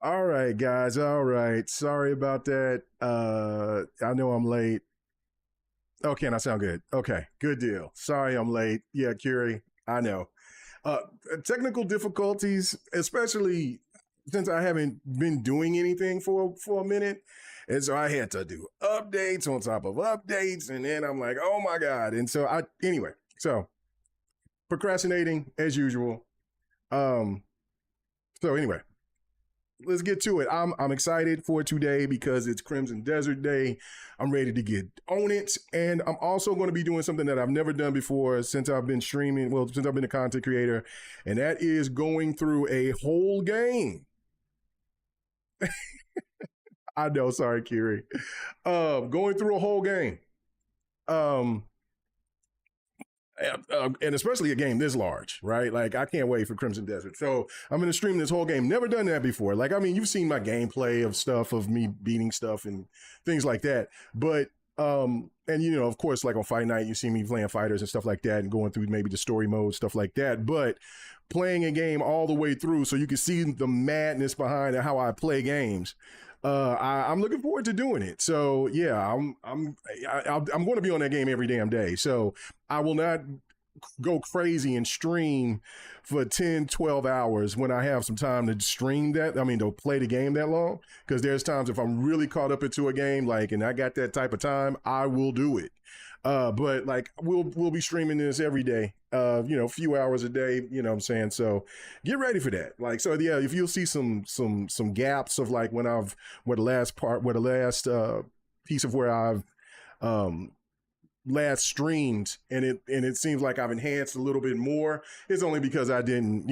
All right, guys. All right. Sorry about that. I know I'm late. Okay, and I sound good. Okay, good deal. Sorry I'm late. Yeah, Curie, I know. Uh, Technical difficulties, especially since I haven't been doing anything for a minute. And so I had to do updates on top of updates. And then I'm like, oh my God. And so anyway, so procrastinating as usual. Um, so anyway, let's get to it. I'm excited for today because it's Crimson Desert Day. I'm ready to get on it, and I'm also going to be doing something that I've never done before since I've been streaming. Well, since I've been a content creator, and that is going through a whole game. I know, sorry, Kiri. Going through a whole game. Um, and especially a game this large, right? Like I can't wait for Crimson Desert. So I'm gonna stream this whole game. Never done that before. Like I mean, you've seen my gameplay of stuff of me beating stuff and things like that. But and you know, of course, like on Fight Night, you see me playing fighters and stuff like that, and going through maybe the story mode stuff like that. But playing a game all the way through, so you can see the madness behind how I play games. I'm looking forward to doing it. So yeah, I'm going to be on that game every damn day. So I will not go crazy and stream for 10, 12 hours when I have some time to stream that. I mean, to play the game that long. Because there's times if I'm really caught up into a game, like, and I got that type of time, I will do it. But like we'll be streaming this every day, a few hours a day, you know what I'm saying? So get ready for that. Like, so yeah, if you'll see some gaps of like where the last piece of where I've last streamed and it seems like I've enhanced a little bit more, it's only because I didn't,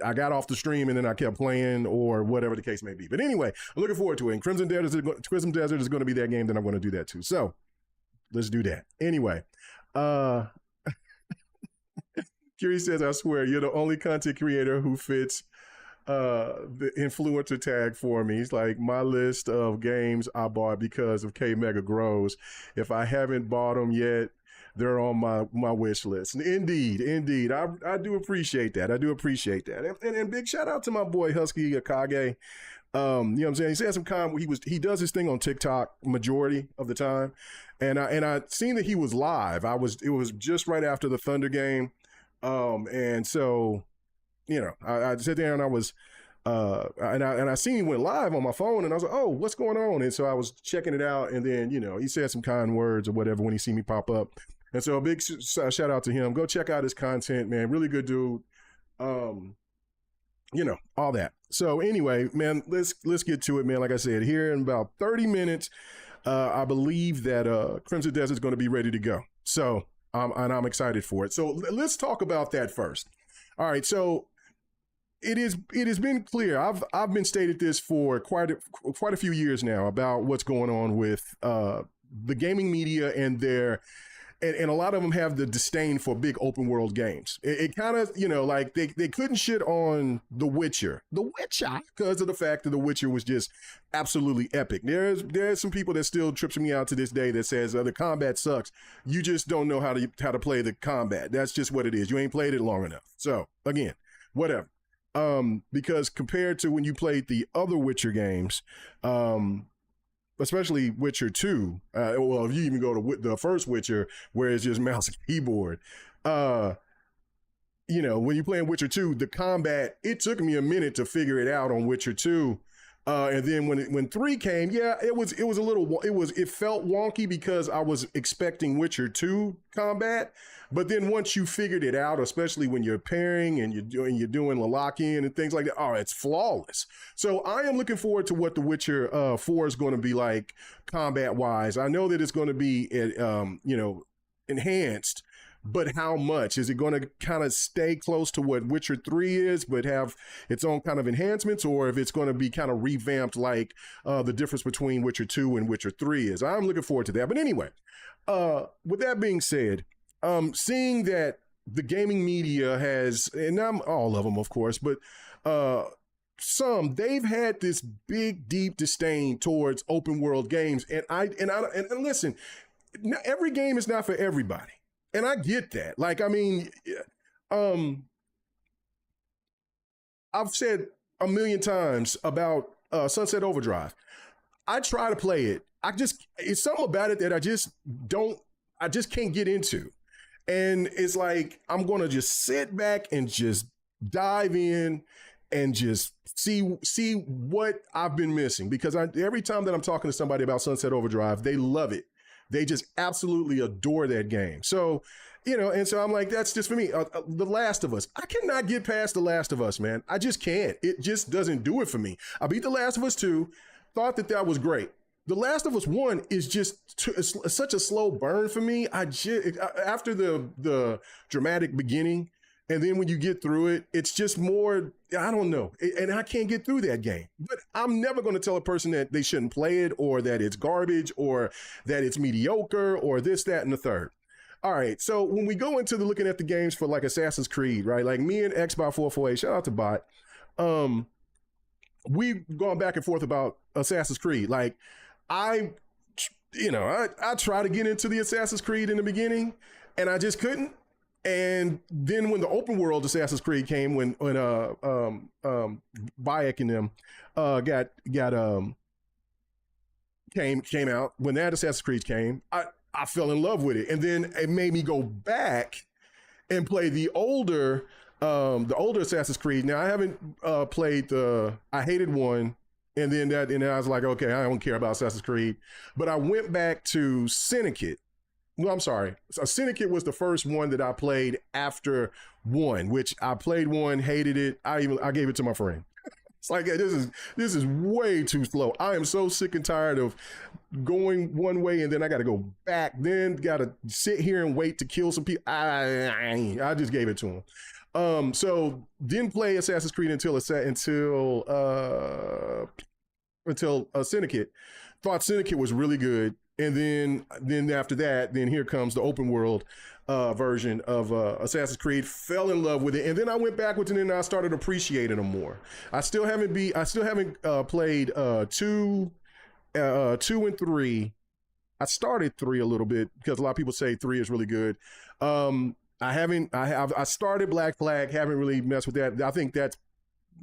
I got off the stream and then I kept playing or whatever the case may be. But anyway, I'm looking forward to it. And Crimson Desert is going to be that game that I'm going to do that too. So let's do that. Anyway, Curie says, I swear, you're the only content creator who fits the influencer tag for me. It's like my list of games I bought because of K Mega grows. If I haven't bought them yet, they're on my wish list. Indeed. I do appreciate that. And big shout out to my boy Husky Akage. You know what I'm saying? He said some comment where he does his thing on TikTok majority of the time. And I seen that he was live. It was just right after the Thunder game. And so, I sat there and I was and I seen he went live on my phone and I was like, oh, what's going on? And so I was checking it out, and then, he said some kind words or whatever when he see me pop up. And so a big shout out to him. Go check out his content, man. Really good dude. All that. So anyway, man, let's get to it, man. Like I said, here in about 30 minutes, I believe that Crimson Desert is going to be ready to go. So and I'm excited for it. So let's talk about that first. All right. So it has been clear. I've been stated this for quite a few years now about what's going on with the gaming media and and a lot of them have the disdain for big open world games. It kind of, like they couldn't shit on The Witcher, because of the fact that The Witcher was just absolutely epic. There's some people that still trips me out to this day that says the combat sucks. You just don't know how to play the combat. That's just what it is. You ain't played it long enough. So again, whatever. Because compared to when you played the other Witcher games, especially Witcher 2, well, if you even go to the first Witcher where it's just mouse and keyboard, when you're playing Witcher 2, the combat, it took me a minute to figure it out on Witcher 2. And then when 3 came, yeah, it felt wonky because I was expecting Witcher 2 combat. But then once you figured it out, especially when you're pairing and you're doing the lock-in and things like that, oh, it's flawless. So I am looking forward to what the Witcher 4 is going to be like combat-wise. I know that it's going to be enhanced, but how much? Is it going to kind of stay close to what Witcher 3 is, but have its own kind of enhancements, or if it's going to be kind of revamped like the difference between Witcher 2 and Witcher 3 is? I'm looking forward to that. But anyway, with that being said, seeing that the gaming media has, and not all of them, of course, but they've had this big, deep disdain towards open world games. And listen, every game is not for everybody. And I get that. Like, I mean, I've said a million times about Sunset Overdrive. I try to play it. It's something about it that I just can't get into. And it's like, I'm going to just sit back and just dive in and just see what I've been missing. Because every time that I'm talking to somebody about Sunset Overdrive, they love it. They just absolutely adore that game. So, and so I'm like, that's just for me. The Last of Us. I cannot get past The Last of Us, man. I just can't. It just doesn't do it for me. I beat The Last of Us 2, thought that was great. The Last of Us 1 is just it's such a slow burn for me. After the dramatic beginning, and then when you get through it, it's just more, I don't know. And I can't get through that game. But I'm never going to tell a person that they shouldn't play it, or that it's garbage, or that it's mediocre, or this, that, and the third. All right, so when we go into looking at the games for like Assassin's Creed, right? Like me and Xbox448, shout out to Bot. We've gone back and forth about Assassin's Creed. Like, I try to get into the Assassin's Creed in the beginning, and I just couldn't. And then when the open world Assassin's Creed came, when Bayek and them came out, when that Assassin's Creed came, I fell in love with it, and then it made me go back and play the older Assassin's Creed. Now I haven't played I hated one. And then I was like, okay, I don't care about Assassin's Creed. But I went back to Syndicate. Well, I'm sorry. So Syndicate was the first one that I played after 1, which I played 1, hated it. I gave it to my friend. It's like, this is way too slow. I am so sick and tired of going one way and then I got to go back, then got to sit here and wait to kill some people. I just gave it to him. So didn't play Assassin's Creed until Syndicate. Thought Syndicate was really good, and then after that, then here comes the open world version of Assassin's Creed. Fell in love with it, and then I went backwards, and then I started appreciating them more. I still haven't played 2 and 3. I started 3 a little bit because a lot of people say 3 is really good. I started Black Flag, haven't really messed with that. I think that's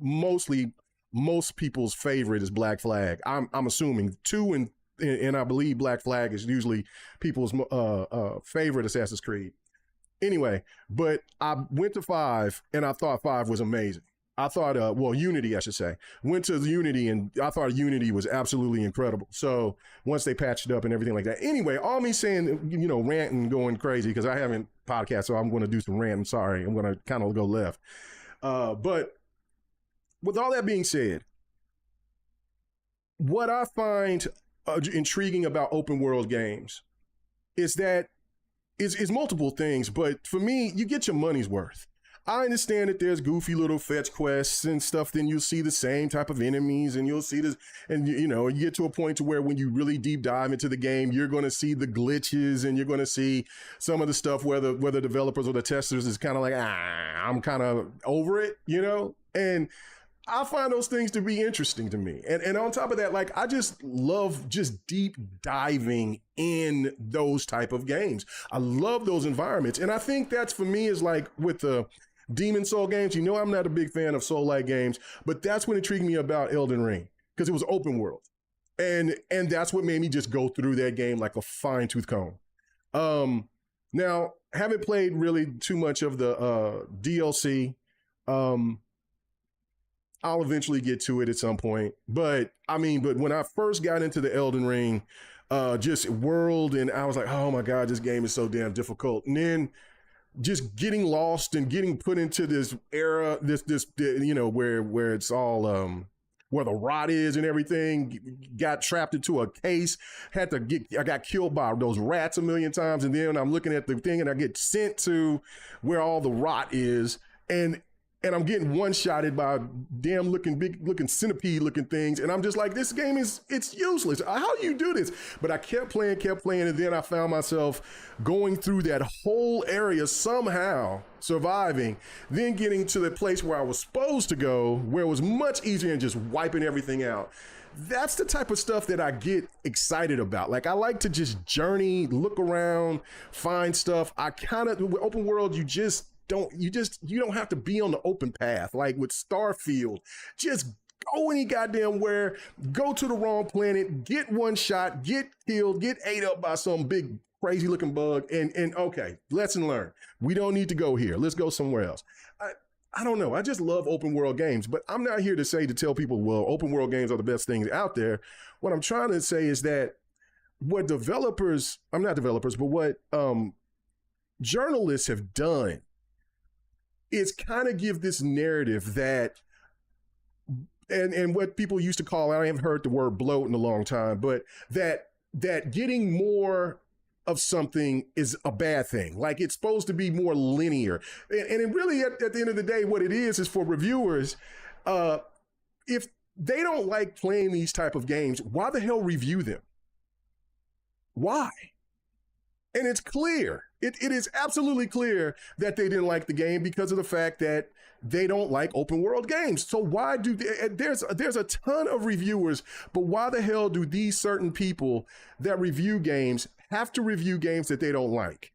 mostly most people's favorite is Black Flag. I'm assuming 2 and I believe Black Flag is usually people's favorite Assassin's Creed. Anyway, but I went to 5 and I thought 5 was amazing. I thought, Unity, I should say. Went to Unity and I thought Unity was absolutely incredible. So once they patched it up and everything like that. Anyway, all me saying, ranting, going crazy, because I haven't podcast, so I'm going to do some rant. I'm sorry. I'm going to kind of go left. But with all that being said, what I find intriguing about open world games is that is multiple things. But for me, you get your money's worth. I understand that there's goofy little fetch quests and stuff. Then you'll see the same type of enemies, and you'll see this, and you get to a point to where when you really deep dive into the game, you're going to see the glitches, and you're going to see some of the stuff where the developers or the testers is kind of like, I'm kind of over it, and I find those things to be interesting to me. And on top of that, like, I just love just deep diving in those type of games. I love those environments. And I think that's, for me, is like with the Demon Soul games. I'm not a big fan of Soul-like games, but that's what intrigued me about Elden Ring, because it was open world. And that's what made me just go through that game like a fine-tooth comb. Now, haven't played really too much of the DLC. I'll eventually get to it at some point. But when I first got into the Elden Ring, just world, and I was like, oh my God, this game is so damn difficult. And then just getting lost and getting put into this era, where it's all, where the rot is and everything, got trapped into a case, I got killed by those rats a million times. And then I'm looking at the thing and I get sent to where all the rot is. And I'm getting one-shotted by damn big looking centipede looking things. And I'm just like, this game it's useless. How do you do this? But I kept playing. And then I found myself going through that whole area, somehow surviving, then getting to the place where I was supposed to go, where it was much easier than just wiping everything out. That's the type of stuff that I get excited about. Like, I like to just journey, look around, find stuff. With open world, you don't have to be on the open path. Like with Starfield, just go any goddamn where, go to the wrong planet, get one shot, get killed, get ate up by some big crazy looking bug, and okay, lesson learned. We don't need to go here. Let's go somewhere else. I don't know. I just love open world games, but I'm not here to tell people, well, open world games are the best things out there. What I'm trying to say is that what journalists have done is kind of give this narrative that, and what people used to call, I haven't heard the word bloat in a long time, but that getting more of something is a bad thing. Like, it's supposed to be more linear. And it really, at the end of the day, what it is for reviewers, if they don't like playing these type of games, why the hell review them? Why? And it's clear. It is absolutely clear that they didn't like the game because of the fact that they don't like open world games. So why do there's a ton of reviewers, but why the hell do these certain people that review games have to review games that they don't like?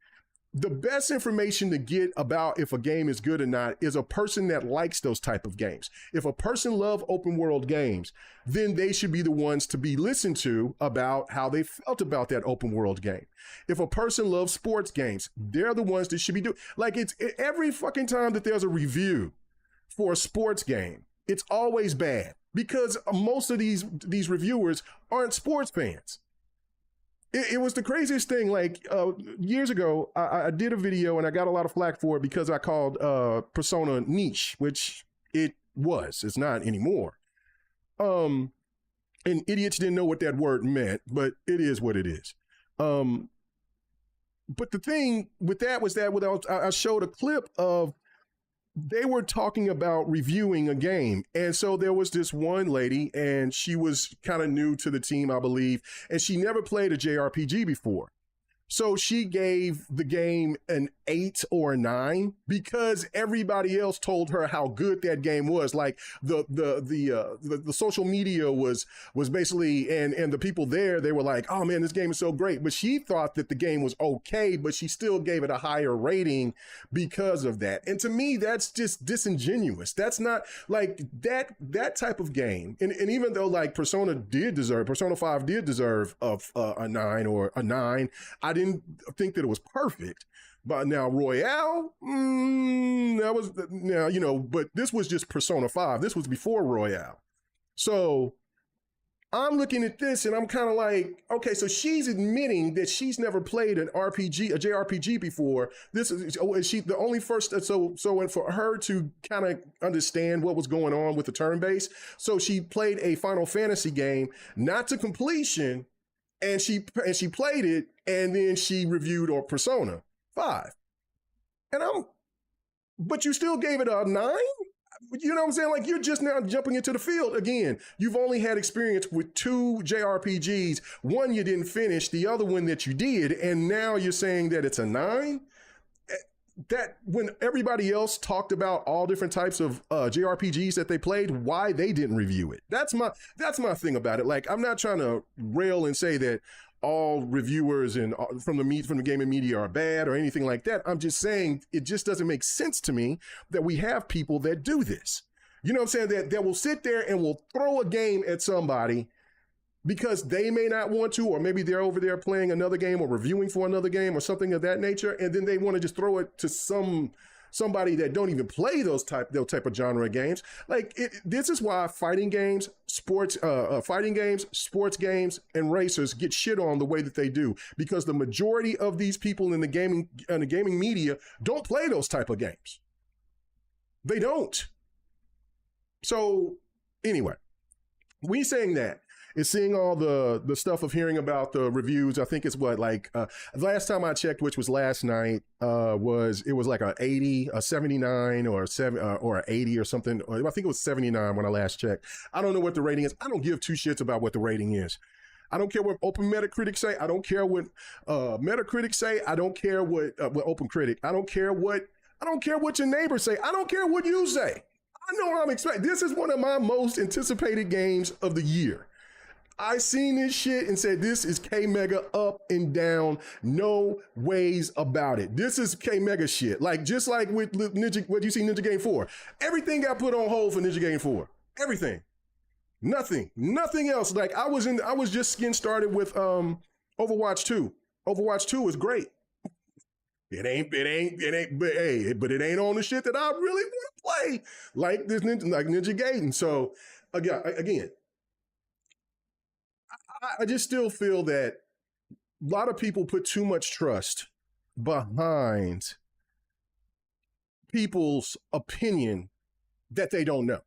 The best information to get about if a game is good or not is a person that likes those type of games. If a person loves open world games, then they should be the ones to be listened to about how they felt about that open world game. If a person loves sports games, they're the ones that should be doing, like, it's every fucking time that there's a review for a sports game, it's always bad because most of these reviewers aren't sports fans. It was the craziest thing. Like, years ago, I did a video and I got a lot of flack for it because I called Persona niche, which it's not anymore. And idiots didn't know what that word meant, but it is what it is. But the thing with that was that I showed a clip of, they were talking about reviewing a game. And so there was this one lady, and she was kind of new to the team, I believe, and she never played a JRPG before. So she gave the game an 8 or a 9 because everybody else told her how good that game was. Like, the social media was basically, and the people there, they were like, oh man, this game is so great. But she thought that the game was okay, but she still gave it a higher rating because of that. And to me, that's just disingenuous. That's not like that type of game. And even though, like, Persona 5 did deserve a 9 or a 9, I didn't think that it was perfect. But now Royale, but this was just Persona 5. This was before Royale. So I'm looking at this and I'm kind of like, okay, so she's admitting that she's never played a JRPG before. Is she the only first? So for her to kind of understand what was going on with the turn base, so she played a Final Fantasy game, not to completion, and she played it, and then she reviewed on Persona 5. But you still gave it a 9? You know what I'm saying? Like, you're just now jumping into the field again. You've only had experience with 2 JRPGs. One you didn't finish, the other one that you did, and now you're saying that it's a 9? That when everybody else talked about all different types of JRPGs that they played, why they didn't review it. That's my thing about it. Like, I'm not trying to rail and say that all reviewers and from the gaming media are bad or anything like that. I'm just saying it just doesn't make sense to me that we have people that do this. You know what I'm saying? That will sit there and will throw a game at somebody because they may not want to, or maybe they're over there playing another game or reviewing for another game or something of that nature, and then they want to just throw it to somebody that don't even play those type of genre games. Like, this is why fighting games, sports games, and racers get shit on the way that they do, because the majority of these people in the gaming media don't play those type of games. They don't. So anyway, we saying that is seeing all the stuff of hearing about the reviews. I think it's last time I checked, which was last night, was like a 80, a 79 or an 80 or something. I think it was 79 when I last checked. I don't know what the rating is. I don't give 2 shits about what the rating is. I don't care what Open Metacritic say. I don't care what Metacritic say. I don't care what Open Critic. I don't care what your neighbors say. I don't care what you say. I know what I'm expecting. This is one of my most anticipated games of the year. I seen this shit and said, this is K-Mega up and down, no ways about it. This is K-Mega shit. Like, just like with Ninja, what you see Ninja Game 4. Everything got put on hold for Ninja Game 4. Everything. Nothing else. Like I was just getting started with Overwatch 2. Overwatch 2 is great. It ain't, but it ain't on the shit that I really want to play. Like this Ninja Gaiden. So again, I just still feel that a lot of people put too much trust behind people's opinion that they don't know.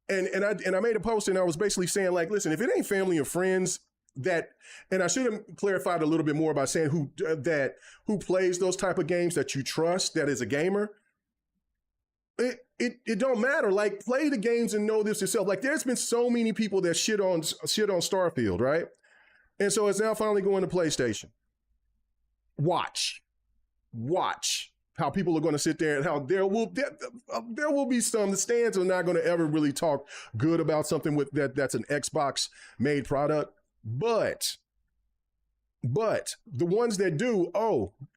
And I made a post and I was basically saying, like, listen, if it ain't family or friends that, and I should have clarified a little bit more by saying who plays those type of games that you trust, that is a gamer. It don't matter. Like, play the games and know this yourself. Like, there's been so many people that shit on Starfield, right? And so it's now finally going to PlayStation. Watch how people are going to sit there and how there will be some. The stands are not going to ever really talk good about something with that's an Xbox made product. But the ones that do,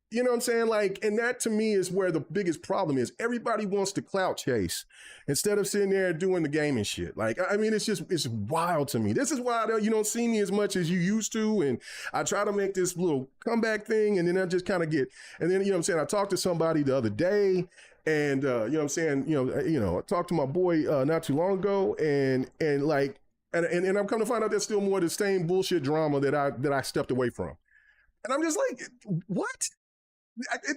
you know what I'm saying? Like, and that to me is where the biggest problem is. Everybody wants to clout chase instead of sitting there doing the gaming shit. Like, I mean, it's wild to me. This is why you don't see me as much as you used to. And I try to make this little comeback thing. And then I just kind of and then, you know what I'm saying? I talked to somebody the other day and, you know what I'm saying? I talked to my boy not too long ago and I'm coming to find out there's still more of the same bullshit drama that I stepped away from. And I'm just like, what?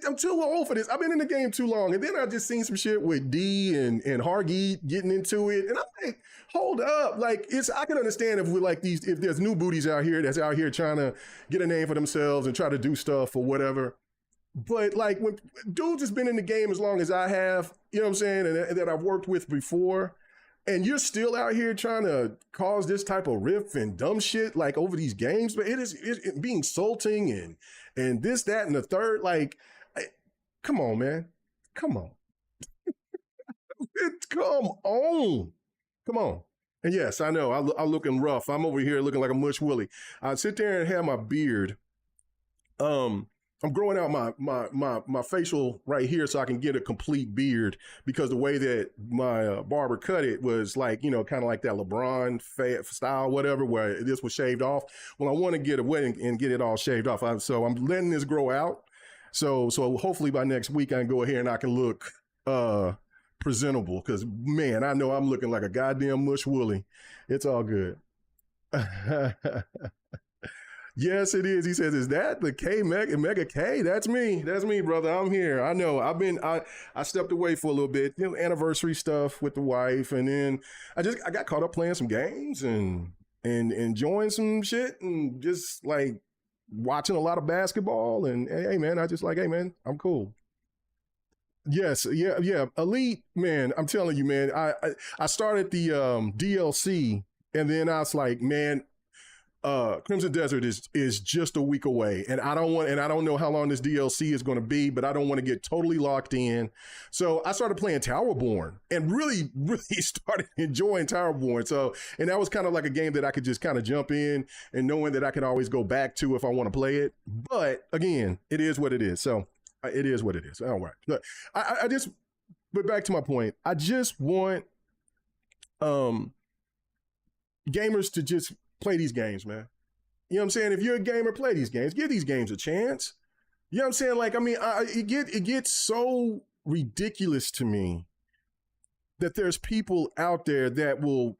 I'm too old for this. I've been in the game too long. And then I just seen some shit with D and Hargeet getting into it. And I'm like, hold up. Like, I can understand if there's new booties out here that's out here trying to get a name for themselves and try to do stuff or whatever. But like when dudes has been in the game as long as I have, you know what I'm saying, and that I've worked with before, and you're still out here trying to cause this type of riff and dumb shit like over these games, but it's being insulting and this, that, and the third. Like, come on, man. Come on. Come on. And yes, I know, I'm looking rough. I'm over here looking like a mush willy. I sit there and have my beard. I'm growing out my facial right here so I can get a complete beard, because the way that my barber cut it was like, kind of like that LeBron style, whatever, where this was shaved off. Well, I want to get away and get it all shaved off. So I'm letting this grow out. So hopefully by next week I can go ahead and I can look presentable, because man, I know I'm looking like a goddamn mush woolly. It's all good. Yes, it is. He says, is that the Mega K? That's me, brother. I'm here. I know. I stepped away for a little bit, anniversary stuff with the wife. And then I got caught up playing some games and enjoying some shit and just like watching a lot of basketball. And hey, man, hey, man, I'm cool. Yes. Yeah. Elite, man. I'm telling you, man, I started the DLC and then I was like, man, Crimson Desert is just a week away, and I don't know how long this DLC is going to be, but I don't want to get totally locked in. So I started playing Towerborn and really started enjoying Towerborn. So, and that was kind of like a game that I could just kind of jump in and knowing that I could always go back to if I want to play it. But again, it is what it is. So it is what it is. All right. Look, but back to my point, I just want gamers to just play these games, man. You know what I'm saying? If you're a gamer, play these games. Give these games a chance. You know what I'm saying? Like, I mean, it gets so ridiculous to me that there's people out there that will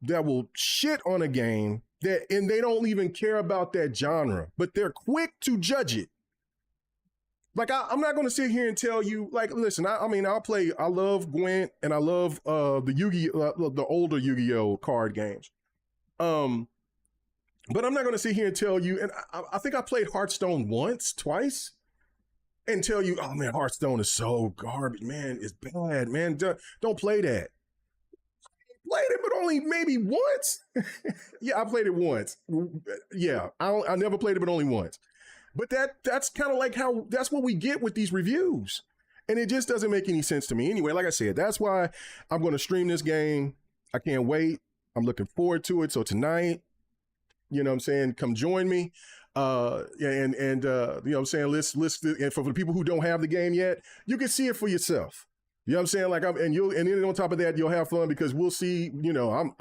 shit on a game and they don't even care about that genre, but they're quick to judge it. Like, I'm not going to sit here and tell you, like, listen, I love Gwent and I love the older Yu-Gi-Oh card games. But I'm not going to sit here and tell you, and I think I played Hearthstone twice, and tell you, oh man, Hearthstone is so garbage, man, it's bad, man, don't play that. I played it, but only maybe once. Yeah, I played it once. Yeah, I never played it, but only once. But that's kind of like that's what we get with these reviews. And it just doesn't make any sense to me. Anyway, like I said, that's why I'm going to stream this game. I can't wait. I'm looking forward to it. So tonight, you know what I'm saying, come join me. You know what I'm saying, let's and for the people who don't have the game yet, you can see it for yourself. You know what I'm saying? Like, and then on top of that, you'll have fun because we'll see. You know, I'm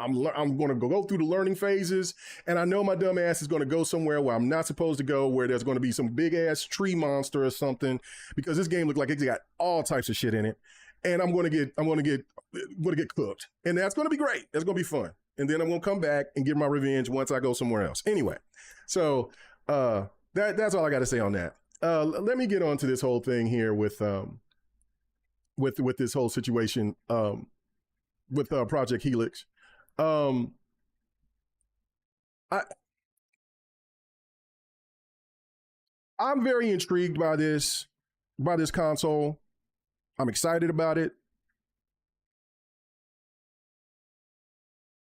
going to go through the learning phases, and I know my dumb ass is going to go somewhere where I'm not supposed to go, where there's going to be some big ass tree monster or something, because this game looked like it's got all types of shit in it, and I'm going to get cooked, and that's going to be great. That's going to be fun, and then I'm going to come back and get my revenge once I go somewhere else. Anyway, so that's all I got to say on that. Let me get on to this whole thing here with this whole situation with Project Helix. I'm very intrigued by this console. I'm excited about it.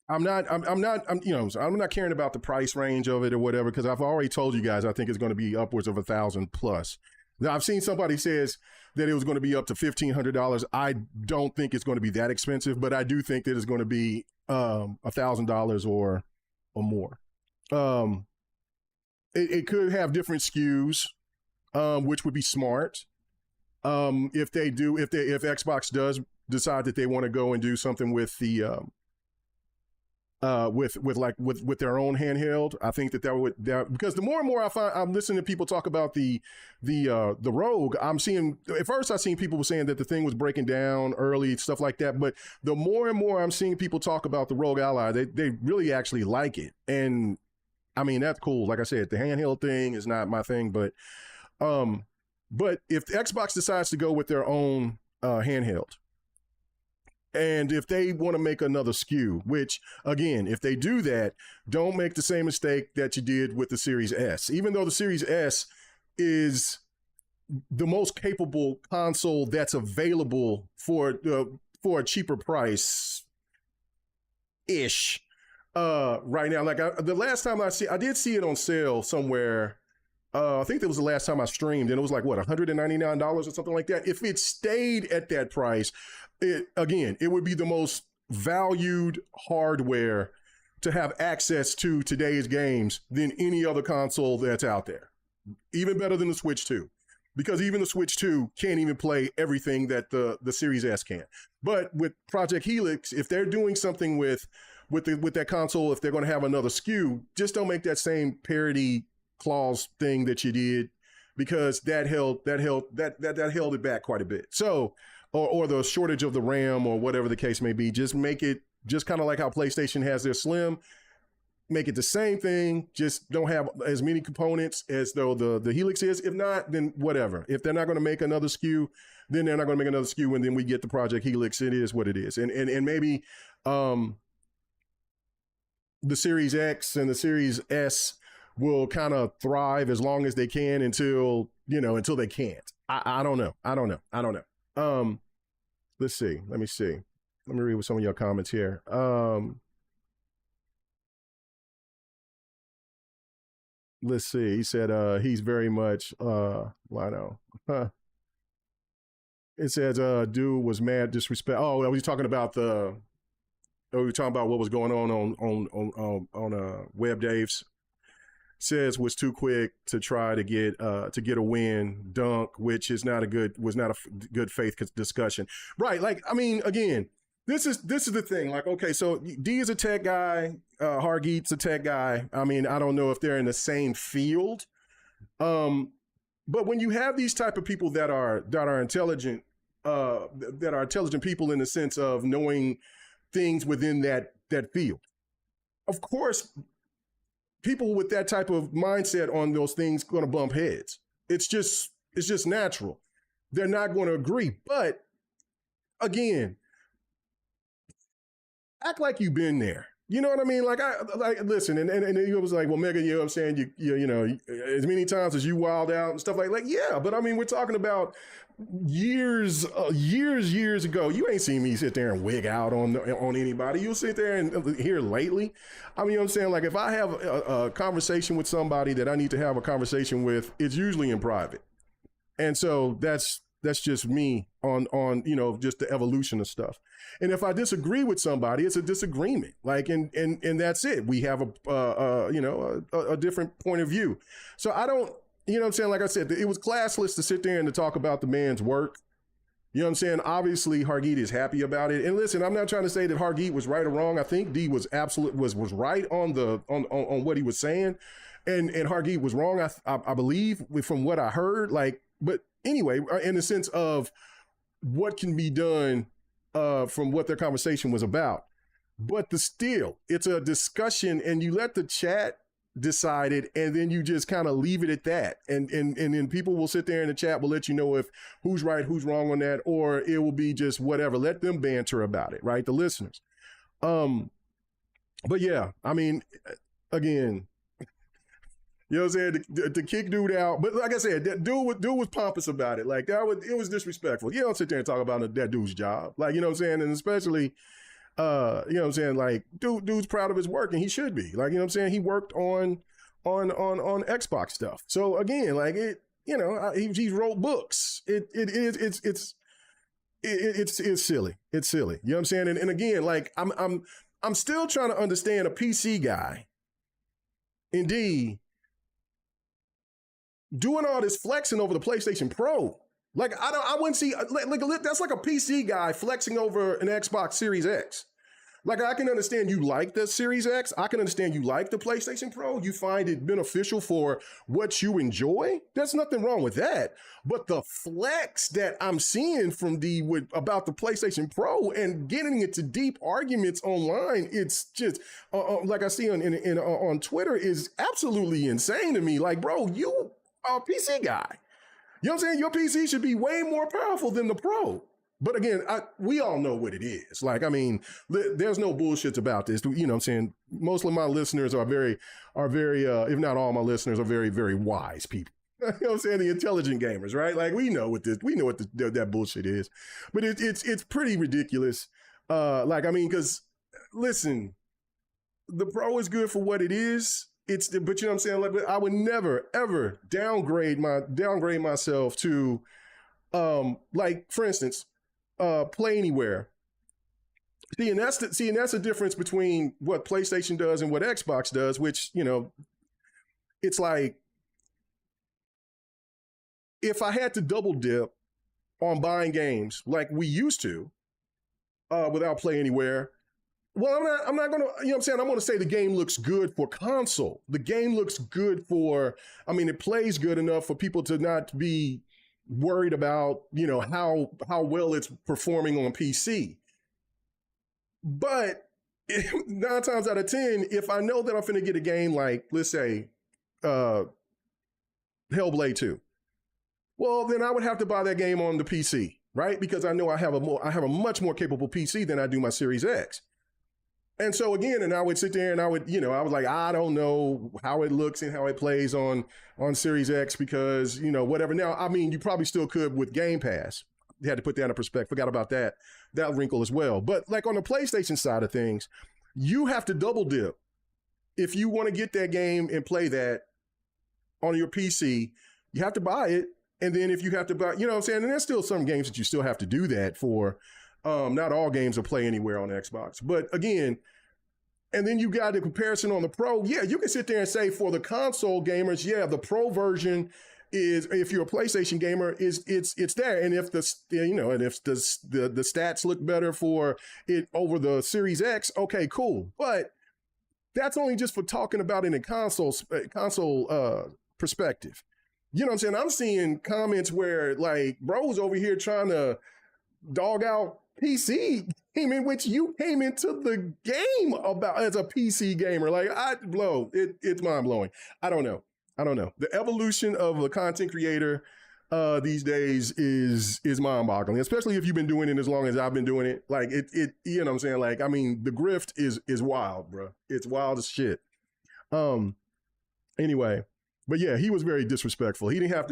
I'm not caring about the price range of it or whatever, because I've already told you guys I think it's going to be upwards of $1,000 plus. Now, I've seen somebody says that it was going to be up to $1,500. I don't think it's going to be that expensive, but I do think that it's going to be $1,000 or more. It could have different SKUs, which would be smart. If Xbox does decide that they want to go and do something with the with their own handheld, I think that because the more and more I'm listening to people talk about the Rogue, I'm seeing, at first I seen people were saying that the thing was breaking down early, stuff like that, but the more and more I'm seeing people talk about the Rogue Ally, they really actually like it. And I mean, that's cool. Like I said, the handheld thing is not my thing, but if Xbox decides to go with their own handheld, and if they want to make another SKU, which, again, if they do that, don't make the same mistake that you did with the Series S. Even though the Series S is the most capable console that's available for a cheaper price ish right now. Like the last time I did see it on sale somewhere. I think that was the last time I streamed, and it was like, what, $199 or something like that. If it stayed at that price, it would be the most valued hardware to have access to today's games than any other console that's out there. Even better than the Switch 2. Because even the Switch 2 can't even play everything that the Series S can. But with Project Helix, if they're doing something with that console, if they're going to have another SKU, just don't make that same parity clause thing that you did, because that held it back quite a bit. So, or the shortage of the RAM or whatever the case may be, just make it just kind of like how PlayStation has their Slim. Make it the same thing. Just don't have as many components as though the Helix is. If not, then whatever. If they're not going to make another SKU, then they're not going to make another SKU, and then we get the Project Helix. It is what it is. And maybe the Series X and the Series S will kind of thrive as long as they can until they can't. I don't know. Let's see. Let me see. Let me read with some of your comments here. Let's see. He said he's very much well, I know. It says dude was mad disrespect. Oh, are we talking about what was going on Web Dave's? Says was too quick to try to get a win dunk, which was not a good faith discussion, right? Like, I mean, again, this is the thing. Like, okay, so D is a tech guy, Hargeet's a tech guy. I mean, I don't know if they're in the same field, but when you have these type of people that are intelligent, that are intelligent people in the sense of knowing things within that field, of course. People with that type of mindset on those things going to bump heads. It's just natural. They're not going to agree. But again, act like you've been there. You know what I mean? Like, listen, and it was like, well, Mega, you know what I'm saying? You know, as many times as you wild out and stuff like, yeah, but I mean, we're talking about years ago. You ain't seen me sit there and wig out on anybody. You'll sit there and here lately. I mean, you know what I'm saying? Like, if I have a conversation with somebody that I need to have a conversation with, it's usually in private. And so that's just me on just the evolution of stuff. And if I disagree with somebody, it's a disagreement. Like, and that's it. We have a different point of view. So I don't, you know what I'm saying? Like I said, it was classless to sit there and to talk about the man's work. You know what I'm saying? Obviously, Hargeet is happy about it. And listen, I'm not trying to say that Hargeet was right or wrong. I think D was was right on the on what he was saying, and Hargeet was wrong. I believe from what I heard. Like, but anyway, in the sense of what can be done from what their conversation was about. But still, it's a discussion, and you let the chat decide it, and then you just kind of leave it at that. And then people will sit there in the chat, will let you know if who's right, who's wrong on that, or it will be just whatever. Let them banter about it, right? The listeners. But yeah, I mean, again, you know what I'm saying? To kick dude out, but like I said, that dude was pompous about it. Like it was disrespectful. You don't sit there and talk about that dude's job, like, you know what I'm saying, and especially. You know what I'm saying? Like, dude's proud of his work, and he should be. Like, you know what I'm saying? He worked on Xbox stuff. So again, like it, you know, he wrote books. It's silly. It's silly. You know what I'm saying? And again, like I'm still trying to understand a PC guy. Indeed, doing all this flexing over the PlayStation Pro. Like, I wouldn't see, like, that's like a PC guy flexing over an Xbox Series X. Like, I can understand you like the Series X. I can understand you like the PlayStation Pro. You find it beneficial for what you enjoy. There's nothing wrong with that. But the flex that I'm seeing from about the PlayStation Pro and getting into deep arguments online, it's just, like I see on Twitter, is absolutely insane to me. Like, bro, you are a PC guy. You know what I'm saying? Your PC should be way more powerful than the Pro. But again, we all know what it is. Like, I mean, there's no bullshits about this. You know what I'm saying? Most of my listeners are very, if not all my listeners are very, very wise people. You know what I'm saying? The intelligent gamers, right? Like, we know what that bullshit is. But it's pretty ridiculous. Like, I mean, because listen, the Pro is good for what it is. But you know what I'm saying? Like, I would never ever downgrade myself to, like, for instance, Play Anywhere. See, and that's the difference between what PlayStation does and what Xbox does. Which, you know, it's like, if I had to double dip on buying games like we used to, without Play Anywhere. Well, I'm not going to, you know what I'm saying? I'm going to say the game looks good for console. The game looks good for, I mean, it plays good enough for people to not be worried about, you know, how well it's performing on PC. But 9 times out of 10, if I know that I'm going to get a game like, let's say, Hellblade 2, well, then I would have to buy that game on the PC, right? Because I know I have a much more capable PC than I do my Series X. And so again, and I would sit there and I would, you know, I was like, I don't know how it looks and how it plays on Series X because, you know, whatever. Now, I mean, you probably still could with Game Pass. You had to put that in perspective. Forgot about that wrinkle as well. But like on the PlayStation side of things, you have to double dip. If you want to get that game and play that on your PC, you have to buy it. And then if you have to buy, you know what I'm saying? And there's still some games that you still have to do that for. Not all games will play anywhere on Xbox. But again, and then you got the comparison on the Pro. Yeah, you can sit there and say for the console gamers, yeah, the Pro version is, if you're a PlayStation gamer, it's there. And if the stats look better for it over the Series X, okay, cool. But that's only just for talking about it in a console perspective. You know what I'm saying? I'm seeing comments where like bros over here trying to dog out PC gaming, which you came into the game about as a PC gamer. Like, it's mind blowing. I don't know. The evolution of a content creator these days is mind boggling, especially if you've been doing it as long as I've been doing it. Like it, you know what I'm saying? Like, I mean, the grift is wild, bro. It's wild as shit. Anyway. But yeah, he was very disrespectful. He didn't have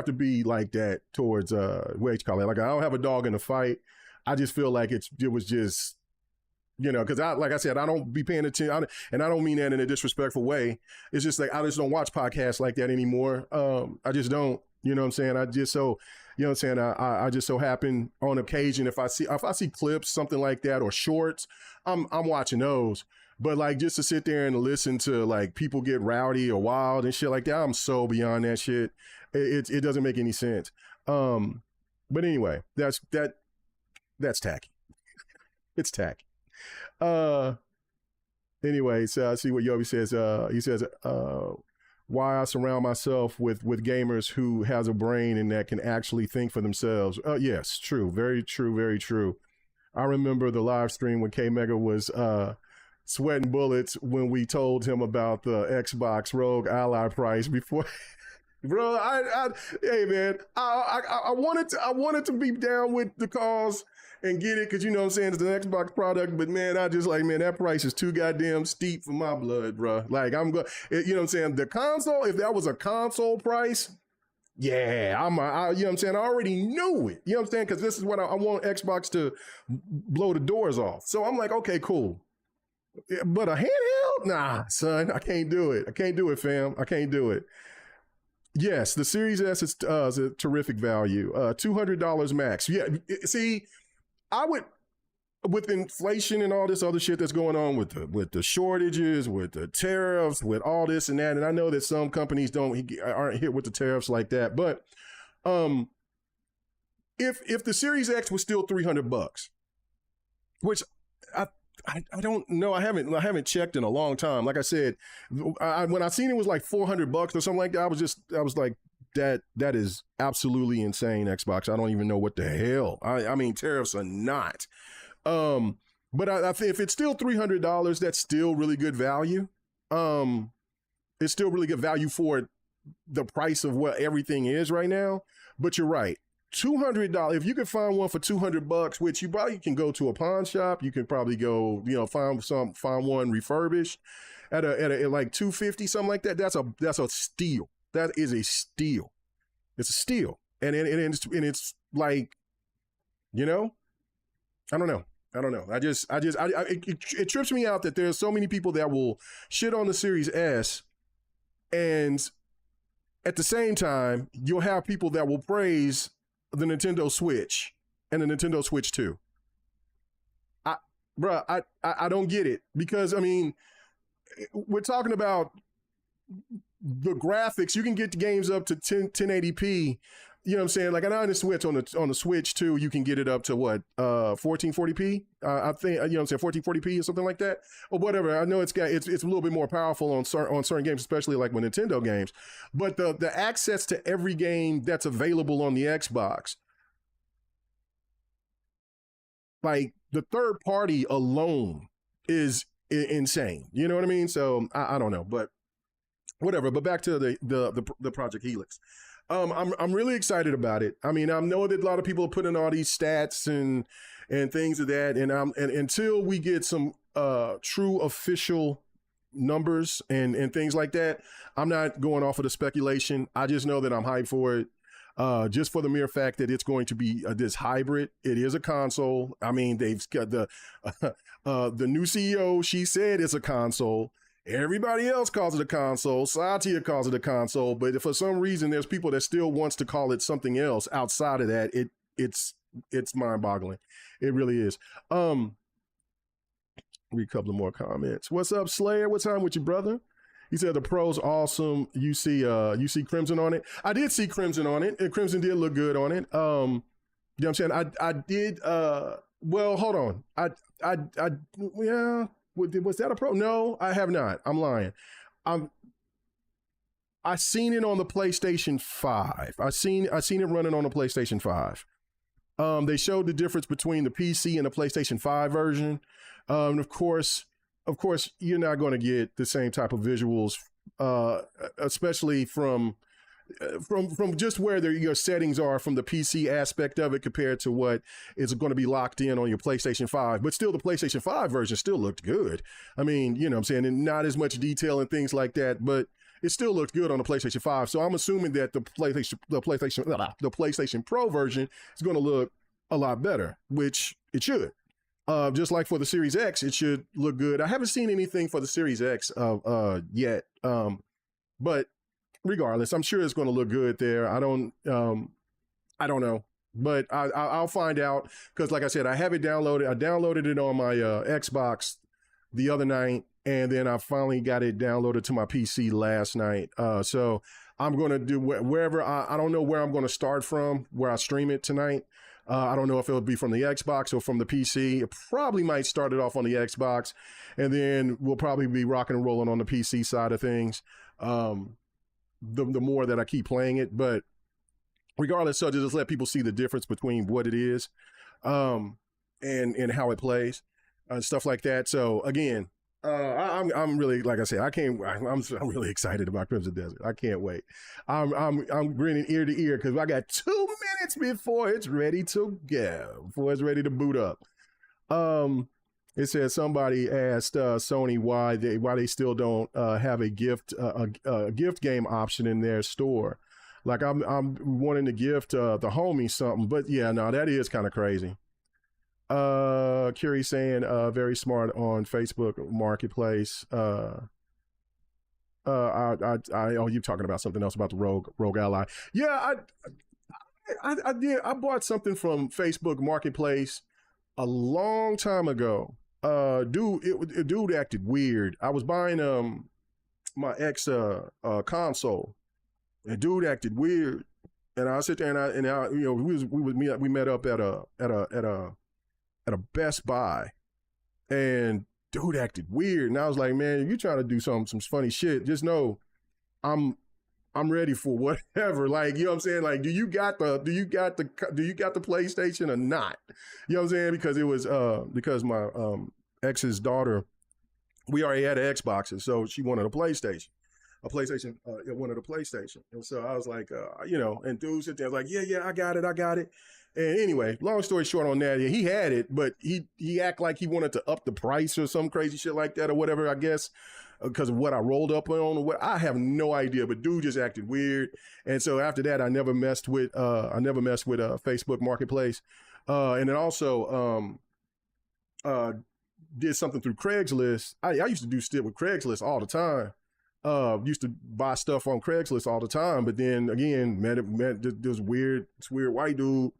to be like that towards what you call it. Like, I don't have a dog in the fight. I just feel like it was just, you know, because like I said, I don't be paying attention, and I don't mean that in a disrespectful way. It's just like I just don't watch podcasts like that anymore. I just don't. You know what I'm saying? I just so, you know what I'm saying? I just so happen on occasion if I see clips, something like that, or shorts, I'm watching those. But like just to sit there and listen to like people get rowdy or wild and shit like that, I'm so beyond that shit. It doesn't make any sense. But anyway, that's tacky. It's tacky. Uh, anyway, so I see what Yobi says. He says, why I surround myself with gamers who has a brain and that can actually think for themselves. Yes, true, very true, very true. I remember the live stream when K Mega was sweating bullets when we told him about the Xbox Rogue Ally price before. Bro, hey man, I wanted to be down with the cause and get it because, you know what I'm saying, it's an Xbox product, but man, I just like, man, that price is too goddamn steep for my blood, bro. Like, I'm going, you know what I'm saying, the console, if that was a console price, yeah, you know what I'm saying, I already knew it, you know what I'm saying, because this is what I want Xbox to blow the doors off. So I'm like, okay, cool. But a handheld? Nah, son, I can't do it. I can't do it, fam. I can't do it. Yes, the Series S is a terrific value. $200 max. Yeah, see, I would, with inflation and all this other shit that's going on with the shortages, with the tariffs, with all this and that, and I know that some companies aren't hit with the tariffs like that, but if the Series X was still $300, which I don't know, I haven't checked in a long time. Like I said, when I seen it was like $400 or something like that, I was like, that is absolutely insane, Xbox. I don't even know what the hell. I mean, tariffs are not. But I think if it's still $300, that's still really good value. It's still really good value for the price of what everything is right now. But you're right. $200. If you can find one for $200, which you probably can go to a pawn shop, you can probably go, you know, find one refurbished at like $250, something like that. That's a steal. That is a steal. It's a steal. And it's like, you know, I don't know. It trips me out that there's so many people that will shit on the Series S, and at the same time, you'll have people that will praise the Nintendo Switch and the Nintendo Switch 2. I don't get it, because I mean, we're talking about the graphics. You can get the games up to 1080p. You know what I'm saying? Like, I know on the Switch, on the Switch too, you can get it up to what, 1440p? I think, you know what I'm saying, 1440p or something like that, or whatever. I know it's a little bit more powerful on certain games, especially like with Nintendo games. But the access to every game that's available on the Xbox, like the third party alone is insane. You know what I mean? So I don't know, but whatever. But back to the Project Helix. I'm really excited about it. I mean, I know that a lot of people are putting all these stats and things of that, and until we get some true official numbers and things like that, I'm not going off of the speculation. I just know that I'm hyped for it. Just for the mere fact that it's going to be this hybrid. It is a console. I mean, they've got the new CEO. She said it's a console. Everybody else calls it a console. Satya calls it a console. But if for some reason there's people that still wants to call it something else outside of that, it's mind-boggling. It really is. Read a couple of more comments. What's up, Slayer? What's on with you, brother? He said the Pro's awesome. You see Crimson on it. I did see Crimson on it, and Crimson did look good on it. You know what I'm saying? I did. Well, hold on. Yeah. Was that a Pro? No, I have not. I'm lying. I seen it on the PlayStation 5. I seen it running on the PlayStation 5. They showed the difference between the PC and the PlayStation 5 version. And of course, you're not going to get the same type of visuals, especially from just where your settings are from the PC aspect of it compared to what is going to be locked in on your PlayStation 5. But still, the PlayStation 5 version still looked good. I mean, you know what I'm saying, and not as much detail and things like that, but it still looked good on the PlayStation 5. So I'm assuming that the PlayStation Pro version is going to look a lot better, which it should. Just like for the Series X, it should look good. I haven't seen anything for the Series X yet, but regardless, I'm sure it's going to look good there. I don't know, but I'll find out, because like I said, I have it downloaded. I downloaded it on my Xbox the other night, and then I finally got it downloaded to my PC last night. So I'm going to do wherever. I don't know where I'm going to start from, where I stream it tonight. I don't know if it'll be from the Xbox or from the PC. It probably might start it off on the Xbox, and then we'll probably be rocking and rolling on the PC side of things. The more that I keep playing it, but regardless, so just let people see the difference between what it is, and how it plays, stuff like that. So again, I'm really, like I said, I'm really excited about Crimson Desert. I can't wait. I'm grinning ear to ear because I got 2 minutes before it's ready to go, before it's ready to boot up. It says somebody asked Sony why they still don't have a gift game option in their store. Like I'm wanting to gift the homie something, but yeah, no, that is kind of crazy. Curie saying very smart on Facebook Marketplace. Oh, you talking about something else about the Rogue Ally? Yeah, I did. I bought something from Facebook Marketplace a long time ago. Dude acted weird. I was buying my ex console, and dude acted weird. And I sit there and I you know we met up at a Best Buy, and dude acted weird, and I was like, man, if you're trying to do some funny shit, just know I'm ready for whatever. Like, you know what I'm saying? Like, do you got the PlayStation or not? You know what I'm saying? Because it was because my ex's daughter, we already had an Xbox, and so she wanted a PlayStation. Wanted a PlayStation. And so I was like, and dude sit there like, yeah, I got it. And anyway, long story short on that, he had it, but he act like he wanted to up the price or some crazy shit like that or whatever, I guess, because of what I rolled up on or what. I have no idea, but dude just acted weird. And so after that, I never messed with Facebook Marketplace. And then also did something through Craigslist. I used to do shit with Craigslist all the time. Used to buy stuff on Craigslist all the time, but then again, met this weird white dude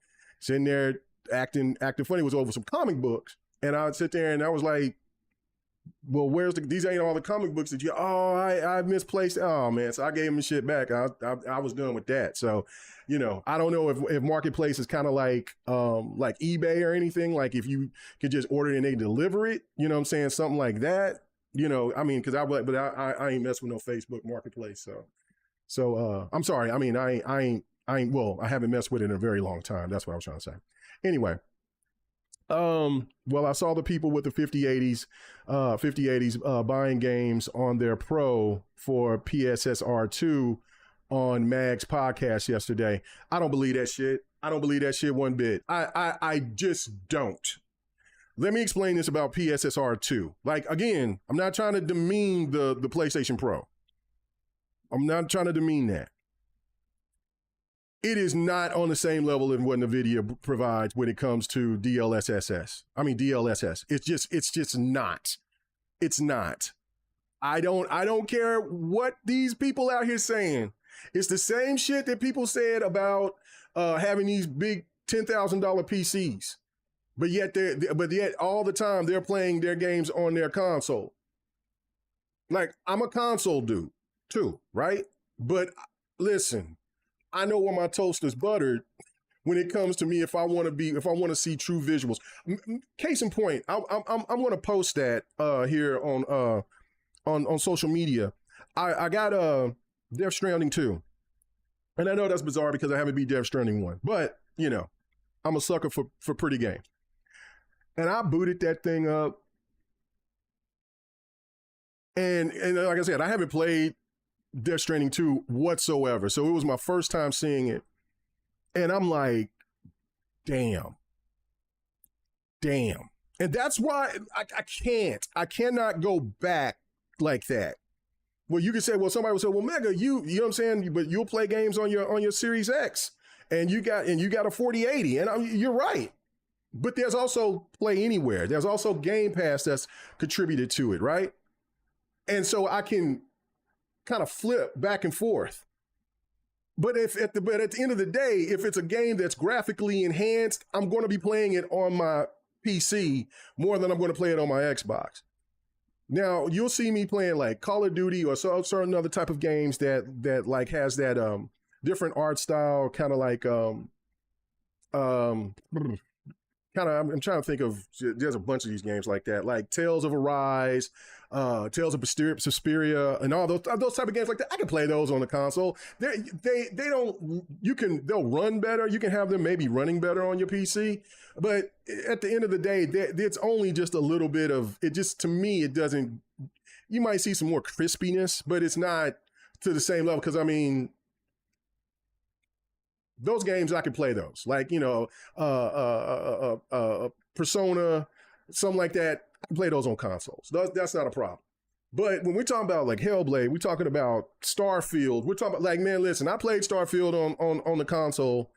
sitting there acting funny. It was over some comic books, and I would sit there and I was like, well, these ain't all the comic books that I misplaced. Oh man. So I gave him the shit back. I was done with that. So, I don't know if Marketplace is kind of like eBay or anything, like if you could just order it and they deliver it, you know what I'm saying? Something like that, I mean, cause I ain't messing with no Facebook Marketplace. So I'm sorry. I mean, I haven't messed with it in a very long time. That's what I was trying to say. Anyway. Well, I saw the people with the 5080s buying games on their Pro for PSSR2 on Mag's podcast yesterday. I don't believe that shit. I don't believe that shit one bit. I just don't. Let me explain this about PSSR2. Like, again, I'm not trying to demean the PlayStation Pro. I'm not trying to demean that. It is not on the same level as what NVIDIA provides when it comes to DLSS. It's just not. It's not. I don't care what these people out here saying. It's the same shit that people said about having these big $10,000 PCs, but yet all the time they're playing their games on their console. Like, I'm a console dude too, right? But listen. I know where my toast is buttered when it comes to me if I want to see true visuals. Case in point, I'm going to post that here on social media. I got Death Stranding 2. And I know that's bizarre because I haven't beat Death Stranding 1. But, I'm a sucker for pretty games. And I booted that thing up. And like I said, I haven't played Death Stranding 2 whatsoever. So it was my first time seeing it. And I'm like, damn. And that's why I cannot go back like that. Well, you could say, well, somebody would say, well, Mega, you know what I'm saying? But you'll play games on your Series X and you got a 4080. And you're right. But there's also Play Anywhere. There's also Game Pass that's contributed to it, right? And so I can kind of flip back and forth. But at the end of the day, if it's a game that's graphically enhanced, I'm going to be playing it on my PC more than I'm going to play it on my Xbox. Now you'll see me playing like Call of Duty or certain other type of games that like has that different art style, kind of like um kind of I'm trying to think of, there's a bunch of these games like that, like Tales of Arise, Tales of Suspiria, and all those type of games like that. I can play those on the console. They don't, they'll run better. You can have them maybe running better on your PC, but at the end of the day, it's only just a little bit of it. Just to me, it doesn't. You might see some more crispiness, but it's not to the same level. Because I mean, those games I can play those, like Persona, something like that. I can play those on consoles. That's not a problem. But when we're talking about like Hellblade, we're talking about Starfield. We're talking about like, man, listen, I played Starfield on the console.